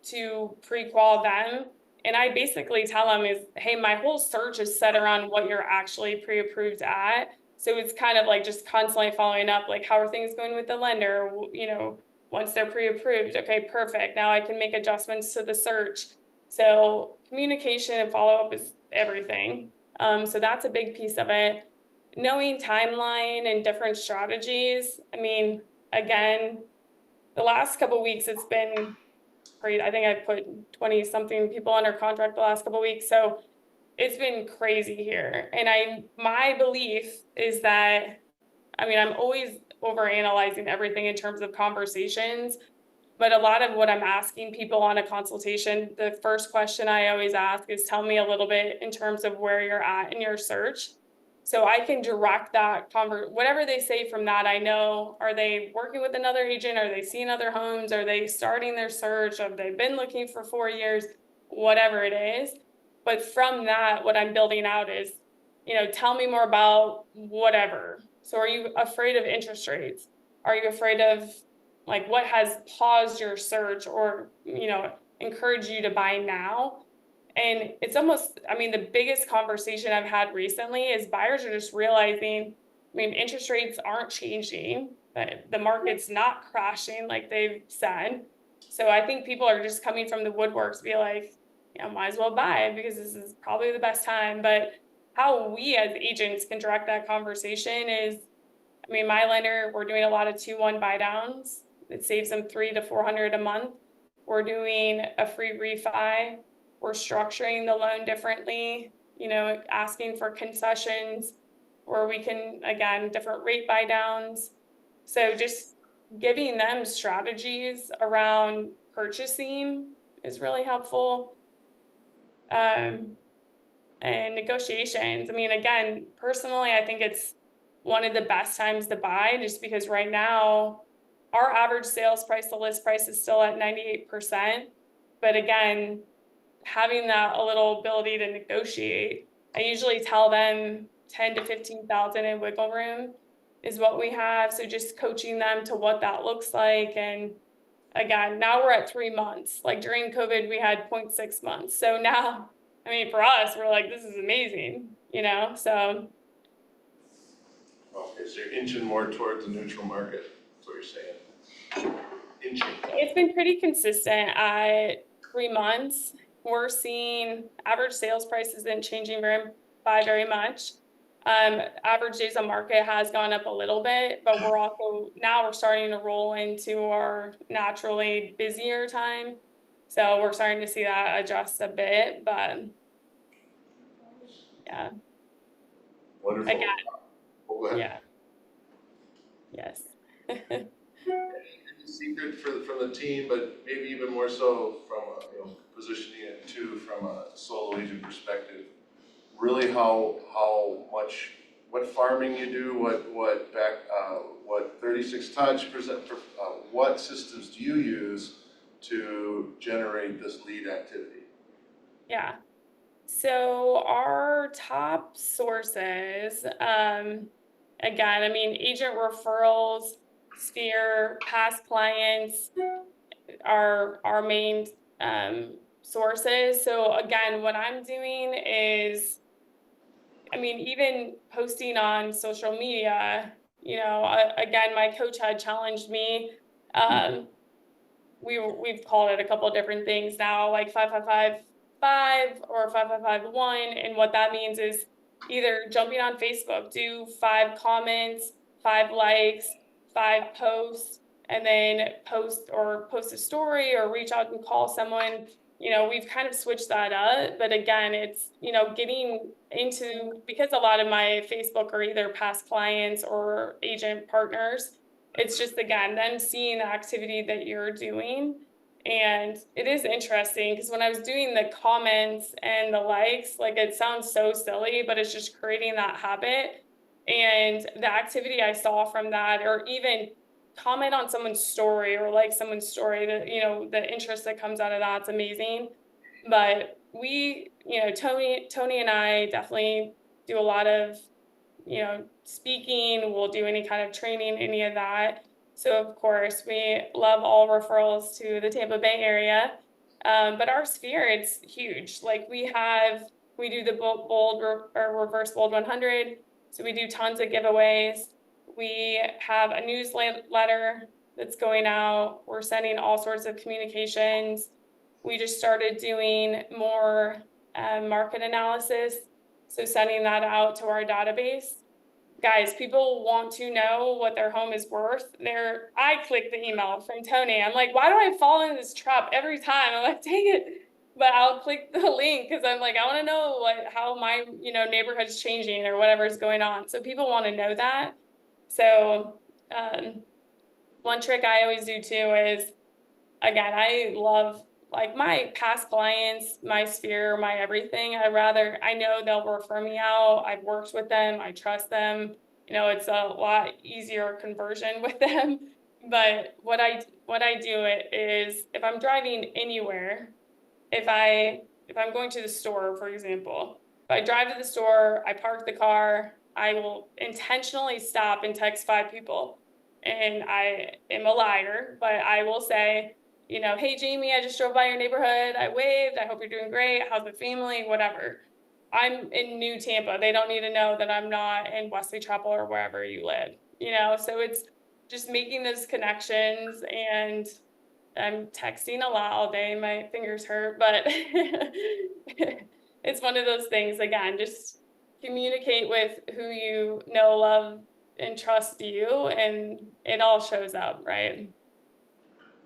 to pre-qual them. And I basically tell him is, hey, my whole search is set around what you're actually pre-approved at. So it's kind of like just constantly following up, like how are things going with the lender? You know, once they're pre-approved, okay, perfect. Now I can make adjustments to the search. So communication and follow-up is everything. So that's a big piece of it. Knowing timeline and different strategies. I mean, again, the last couple of weeks it's been great. I think I put 20 something people under contract the last couple of weeks. So it's been crazy here. And my belief is that, I mean, I'm always overanalyzing everything in terms of conversations. But a lot of what I'm asking people on a consultation, the first question I always ask is tell me a little bit in terms of where you're at in your search. So I can direct that whatever they say from that, I know, are they working with another agent? Are they seeing other homes? Are they starting their search? Have they been looking for 4 years? Whatever it is. But from that, what I'm building out is, you know, tell me more about whatever. So are you afraid of interest rates? Are you afraid of like what has paused your search or, you know, encouraged you to buy now? And it's almost, I mean, the biggest conversation I've had recently is buyers are just realizing, I mean, interest rates aren't changing, but the market's not crashing like they've said. So I think people are just coming from the woodworks to be like, yeah, might as well buy it because this is probably the best time. But how we as agents can direct that conversation is, I mean, my lender, we're doing a lot of 2-1 buy downs. It saves them $300 to $400 a month. We're doing a free refi. We're structuring the loan differently, you know, asking for concessions, or we can, again, different rate buy downs. So just giving them strategies around purchasing is really helpful. And negotiations. I mean, again, personally, I think it's one of the best times to buy just because right now our average sales price, the list price is still at 98%. But again, having that a little ability to negotiate, I usually tell them 10 to 15,000 in wiggle room is what we have. So just coaching them to what that looks like. And again, now we're at 3 months. Like during COVID, we had 0.6 months. So now, I mean, for us, we're like, this is amazing, you know? So Okay, so you're inching more towards the neutral market, that's what you're saying. Inching. it's been pretty consistent at 3 months. We're seeing average sales price isn't changing very much. Average days on market has gone up a little bit, but we're also now we're starting to roll into our naturally busier time. So we're starting to see that adjust a bit, but yeah, Wonderful. again, Go ahead. yeah, yes. Any secret from the team, but maybe even more so from positioning it too from a solo agent perspective. Really, much what farming you do, what 36 touch present, what systems do you use to generate this lead activity? Yeah. So our top sources, again, I mean, agent referrals, Sphere, past clients are our main sources. So again, what I'm doing is, I mean, even posting on social media, you know, again, my coach had challenged me. We've called it a couple of different things now, like 555 or 5551. And what that means is either jumping on Facebook, do 5 comments, 5 likes, 5 posts, and then post a story or reach out and call someone. You know, we've kind of switched that up, but again, it's, you know, getting into, because a lot of my Facebook are either past clients or agent partners. It's just, again, them seeing the activity that you're doing. And it is interesting because when I was doing the comments and the likes, like it sounds so silly, but it's just creating that habit. And the activity I saw from that, or even comment on someone's story or like someone's story, that, you know, the interest that comes out of that's amazing. But we, you know, Tony and I definitely do a lot of, you know, speaking, we'll do any kind of training, any of that. So of course, we love all referrals to the Tampa Bay area. But our sphere, it's huge. Like we do the or reverse bold 100. So we do tons of giveaways. We have a newsletter that's going out. We're sending all sorts of communications. We just started doing more market analysis. So sending that out to our database. Guys, people want to know what their home is worth. I click the email from Tony. I'm like, why do I fall into this trap every time? I'm like, dang it. But I'll click the link because I'm like, I want to know how my, you know, neighborhood's changing or whatever is going on. So people want to know that. So one trick I always do too is, again, I love like my past clients, my sphere, my everything. I know they'll refer me out. I've worked with them. I trust them. You know, it's a lot easier conversion with them. But what I do is if I'm driving anywhere, if I'm going to the store, for example, if I drive to the store, I park the car, I will intentionally stop and text 5 people. And I am a liar, but I will say, you know, hey, Jamie, I just drove by your neighborhood. I waved. I hope you're doing great. How's the family? Whatever. I'm in New Tampa. They don't need to know that I'm not in Wesley Chapel or wherever you live, you know? So it's just making those connections, and I'm texting a lot all day. My fingers hurt, but it's one of those things, again, just communicate with who you know, love, and trust you, and it all shows up, right?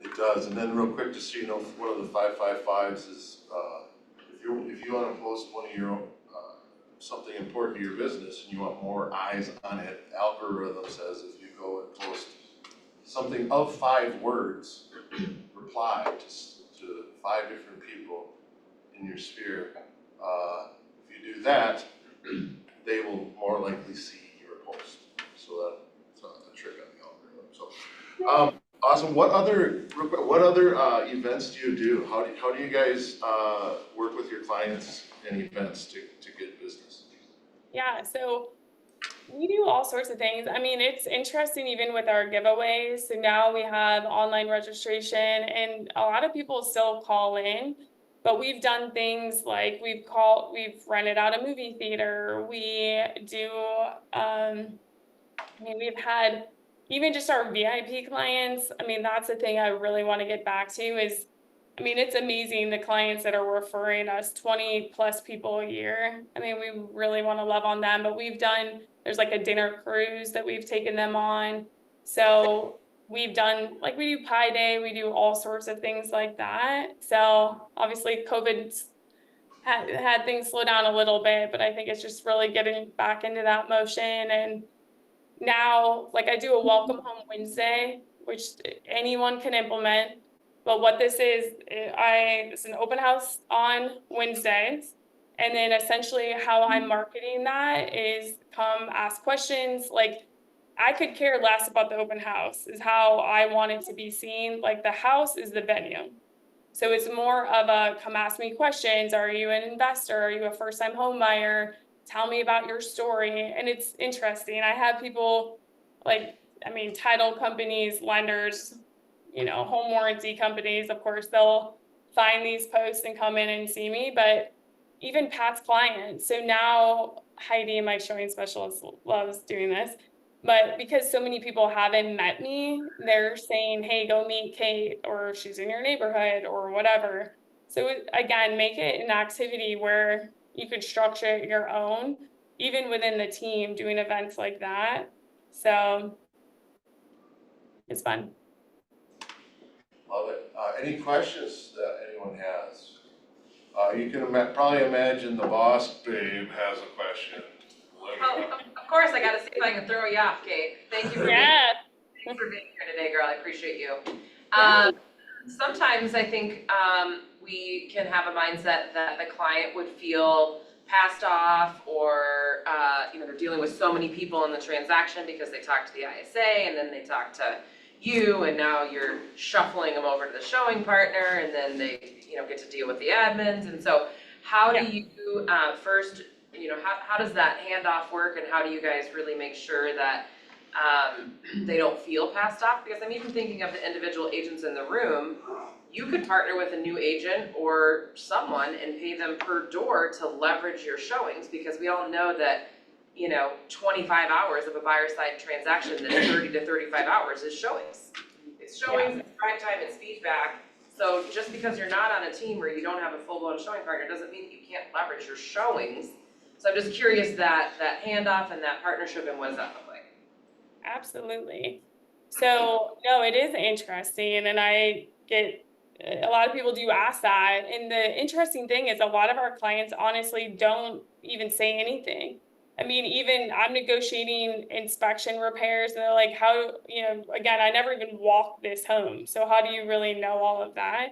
It does, and then real quick, just so you know, one of the 555s is, if you wanna post one of your own, something important to your business and you want more eyes on it, algorithm says if you go and post something of 5 words, reply to 5 different people in your sphere, if you do that, they will more likely see your post. So that's a trick on the algorithm, so. Awesome. What other events do you do? How do you guys work with your clients and events to get business? Yeah, so we do all sorts of things. I mean, it's interesting even with our giveaways. So now we have online registration, and a lot of people still call in, but we've done things like we've rented out a movie theater. We do, we've had even just our VIP clients. I mean, that's the thing I really want to get back to is, I mean, it's amazing the clients that are referring us 20 plus people a year. I mean, we really want to love on them, but there's like a dinner cruise that we've taken them on. So we've done, like we do Pi Day, we do all sorts of things like that. So obviously COVID's had things slow down a little bit, but I think it's just really getting back into that motion. And now, like I do a welcome home Wednesday, which anyone can implement. But what this is, it's an open house on Wednesdays. And then essentially how I'm marketing that is come ask questions. Like I could care less about the open house is how I want it to be seen. Like the house is the venue. So it's more of a come ask me questions. Are you an investor? Are you a first time home buyer? Tell me about your story. And it's interesting. I have people title companies, lenders, you know, home warranty companies, of course, they'll find these posts and come in and see me, but even past clients. So now Heidi, my showing specialist, loves doing this. But because so many people haven't met me, they're saying, hey, go meet Kate, or she's in your neighborhood or whatever. So again, make it an activity where you could structure it your own, even within the team doing events like that. So it's fun. Love it. Any questions that anyone has? You can probably imagine the boss babe has a question. Of course, I gotta see if I can throw you off, Kate. Thank you for being here today, girl. I appreciate you. Sometimes I think we can have a mindset that the client would feel passed off, or they're dealing with so many people in the transaction because they talked to the ISA and then they talked to you, and now you're shuffling them over to the showing partner, and then they, get to deal with the admins, and so how do you, first, how does that handoff work, and how do you guys really make sure that they don't feel passed off? Because I'm even thinking of the individual agents in the room. You could partner with a new agent or someone and pay them per door to leverage your showings, because we all know that, 25 hours of a buyer side transaction that's 30 to 35 hours is showings. It's showings, it's drive time, it's feedback. So just because you're not on a team where you don't have a full-blown showing partner doesn't mean that you can't leverage your showings. So I'm just curious that handoff and that partnership, and what does that look like? Absolutely. So, no, it is interesting, and I get a lot of people do ask that. And the interesting thing is a lot of our clients honestly don't even say anything. I mean, even I'm negotiating inspection repairs, and they're like, how, again, I never even walked this home. So how do you really know all of that?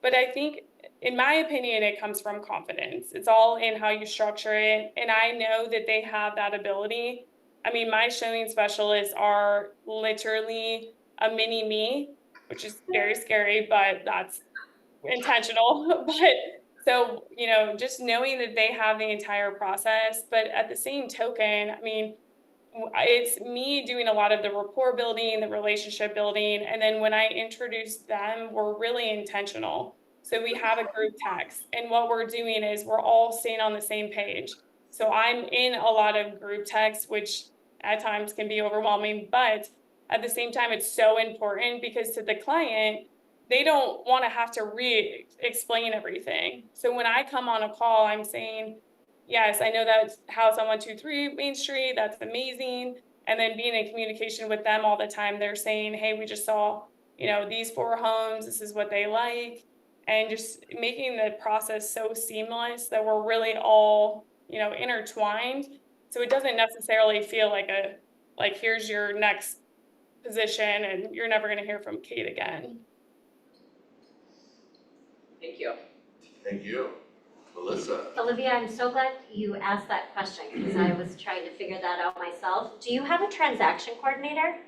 But I think, in my opinion, it comes from confidence. It's all in how you structure it. And I know that they have that ability. I mean, my showing specialists are literally a mini me, which is very scary, but that's intentional. But so, just knowing that they have the entire process, but at the same token, I mean, it's me doing a lot of the rapport building, the relationship building. And then when I introduce them, we're really intentional. So we have a group text, and what we're doing is we're all staying on the same page. So I'm in a lot of group texts, which at times can be overwhelming, but at the same time, it's so important because to the client, they don't want to have to re-explain everything. So when I come on a call, I'm saying, yes, I know that's house on 123 Main Street. That's amazing. And then being in communication with them all the time, they're saying, hey, we just saw, these 4 homes. This is what they like. And just making the process so seamless that we're really all, intertwined. So it doesn't necessarily feel like here's your next position and you're never going to hear from Kate again. Thank you. Thank you. Melissa? Olivia, I'm so glad you asked that question because I was trying to figure that out myself. Do you have a transaction coordinator?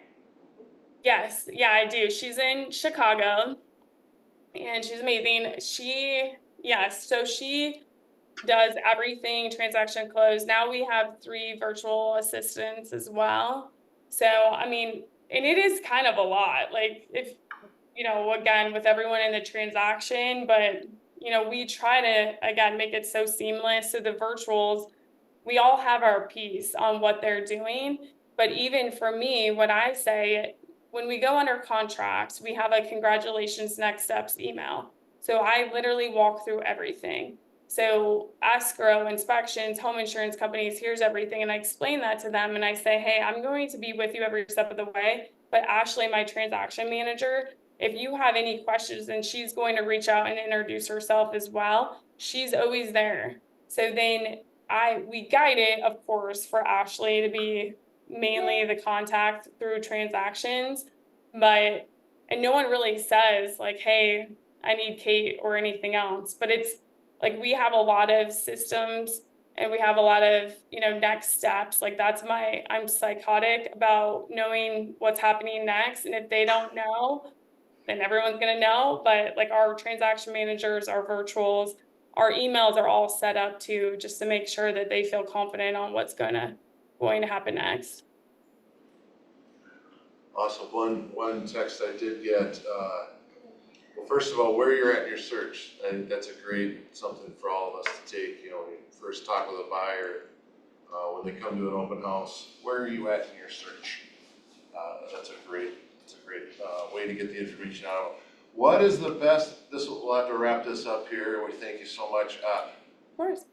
Yes, yeah, I do. She's in Chicago and she's amazing. So she does everything transaction close. Now we have 3 virtual assistants as well. So, I mean, and it is kind of a lot. Like if, again, with everyone in the transaction, but, we try to, again, make it so seamless. So the virtuals, we all have our piece on what they're doing. But even for me, what I say, when we go under contract, we have a congratulations next steps email. So I literally walk through everything. So escrow, inspections, home insurance companies, here's everything. And I explain that to them and I say, hey, I'm going to be with you every step of the way. But Ashley, my transaction manager, if you have any questions, and she's going to reach out and introduce herself as well, she's always there. So then we guide it, of course, for Ashley to be mainly the contact through transactions, and no one really says like, hey, I need Kate or anything else, but it's like, we have a lot of systems and we have a lot of, next steps. Like I'm psychotic about knowing what's happening next. And if they don't know, then everyone's going to know. But like our transaction managers, our virtuals, our emails are all set up just to make sure that they feel confident on what's going to happen next. Awesome. One text I did get, well, first of all, where you're at in your search. I think that's a great something for all of us to take. You first talk with a buyer when they come to an open house. Where are you at in your search? That's a great way to get the information out. What is the best? We'll have to wrap this up here. We thank you so much. Of course.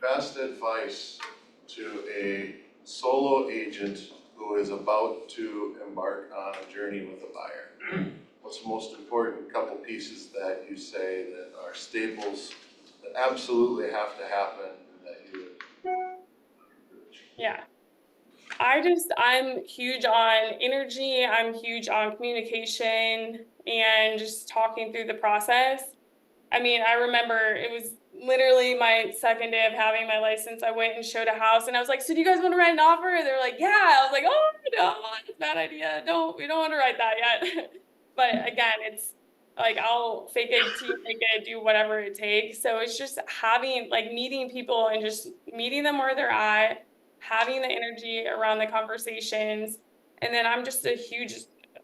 Best advice to a solo agent who is about to embark on a journey with a buyer? What's the most important couple pieces that you say that are staples that absolutely have to happen that you would? Yeah. I'm huge on energy. I'm huge on communication and just talking through the process. I mean, I remember it was literally my second day of having my license, I went and showed a house and I was like, so do you guys want to write an offer? And they were like, yeah. I was like, oh no, that's a bad idea. We don't want to write that yet. But again, it's like, I'll fake it till you make it, do whatever it takes. So it's just having, like, meeting people and just meeting them where they're at, having the energy around the conversations. And then I'm just a huge,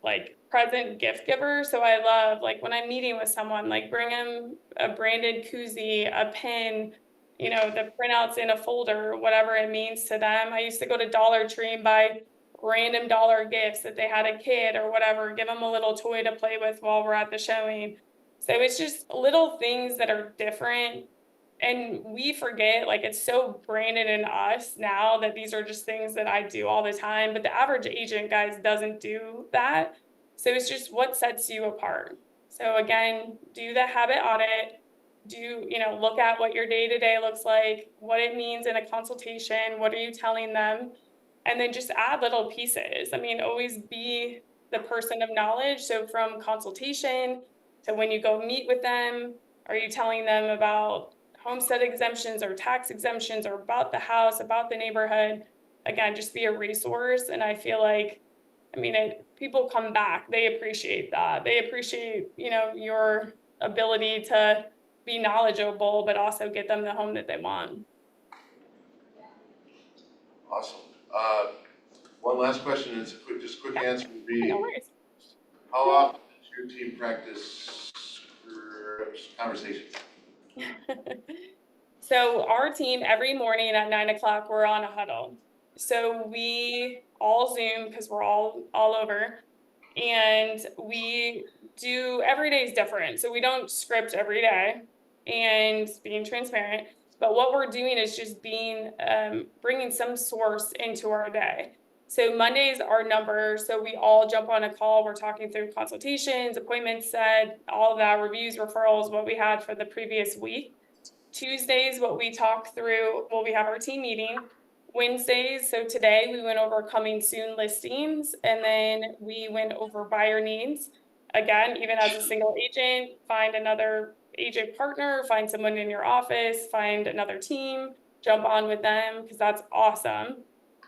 like, present gift giver. So I love, like, when I'm meeting with someone, like, bring them a branded koozie, a pin, you know, the printouts in a folder, whatever it means to them. I used to go to Dollar Tree and buy random dollar gifts that they had a kid or whatever, give them a little toy to play with while we're at the showing. So it's just little things that are different. And we forget, like, it's so branded in us now that these are just things that I do all the time. But the average agent, guys, doesn't do that. So it's just what sets you apart. So again, do the habit audit. Look at what your day-to-day looks like, what it means in a consultation, what are you telling them? And then just add little pieces. I mean, always be the person of knowledge. So from consultation to when you go meet with them, are you telling them about homestead exemptions or tax exemptions or about the house, about the neighborhood? Again, just be a resource. And I feel like, people come back. They appreciate that. They appreciate, your ability to be knowledgeable, but also get them the home that they want. Awesome. One last question, it's a quick answer would be, No worries. how often does your team practice conversations? So our team, every morning at 9 o'clock, we're on a huddle. So we all Zoom because we're all over. And we do, every day is different. So we don't script every day and being transparent. But what we're doing is just bringing some source into our day. So Mondays are numbers. So we all jump on a call. We're talking through consultations, appointments set, all of that, reviews, referrals, what we had for the previous week. Tuesdays, what we talk through, we have our team meeting. Wednesdays, so today we went over coming soon listings, and then we went over buyer needs. Again, even as a single agent, find another agent partner, find someone in your office, find another team, jump on with them, because that's awesome.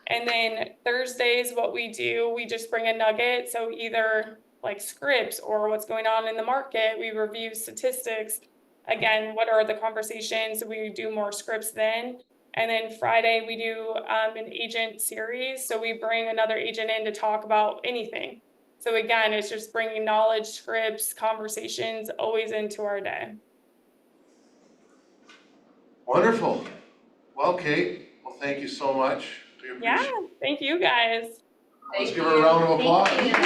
And then Thursdays, what we do, we just bring a nugget. So either like scripts or what's going on in the market, we review statistics. Again, what are the conversations? We do more scripts then. And then Friday, we do an agent series. So we bring another agent in to talk about anything. So again, it's just bringing knowledge, scripts, conversations always into our day. Wonderful. Well, Kate, thank you so much. We appreciate Yeah, thank you guys. Let's give her a round of applause. Thank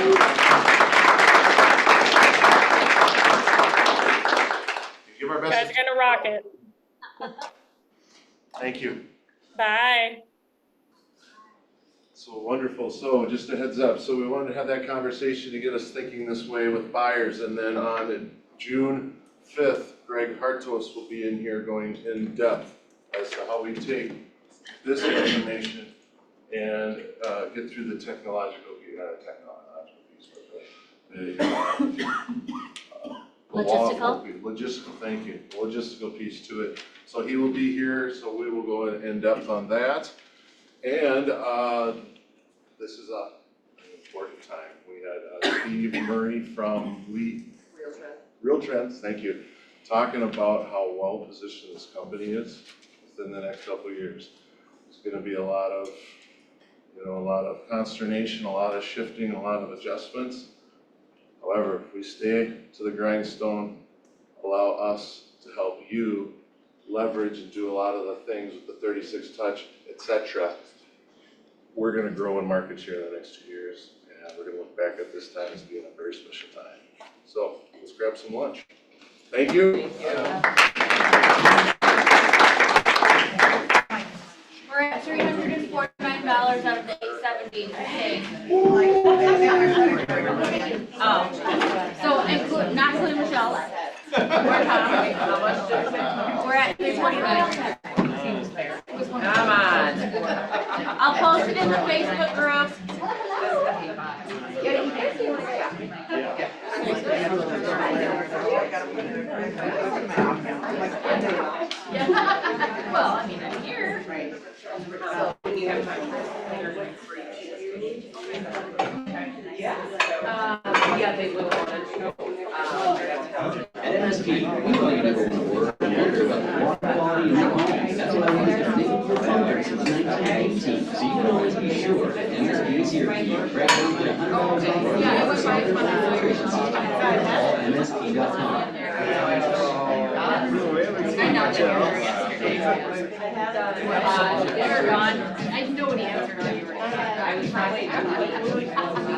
Give our You guys best. are gonna rock it. Thank you. Bye. So wonderful. So just a heads up. So we wanted to have that conversation to get us thinking this way with buyers. And then on June 5th, Greg Hartos will be in here going in depth as to how we take this information and get through the technological piece, logistical, thank you, the logistical piece to it. So he will be here, so we will go in depth on that. And this is an important time. We had Steve Murray from Real Trends, thank you, talking about how well positioned this company is within the next couple of years. It's gonna be a lot of consternation, a lot of shifting, a lot of adjustments. However, if we stay to the grindstone, allow us to help you leverage and do a lot of the things with the 36 touch, etc., we're gonna grow in market share in the next 2 years, and we're gonna look back at this time as being a very special time. So let's grab some lunch. Thank you. We're at $349 out of the $870. So include, not including Michelle. We're at $329. Come on. I'll post it in the Facebook group. Well, I mean, I'm here. Right. So when you have time. Yeah, they will want to know. At MSP, we want you to go to work and learn about water quality in your home. That's why we've been making for vendors since 1918, so you can always be sure that MSP is here to keep your credit card $100 off. Yeah, it was my MSP.com. I know, they were yesterday. They were gone. Nobody answered when you were. I was probably.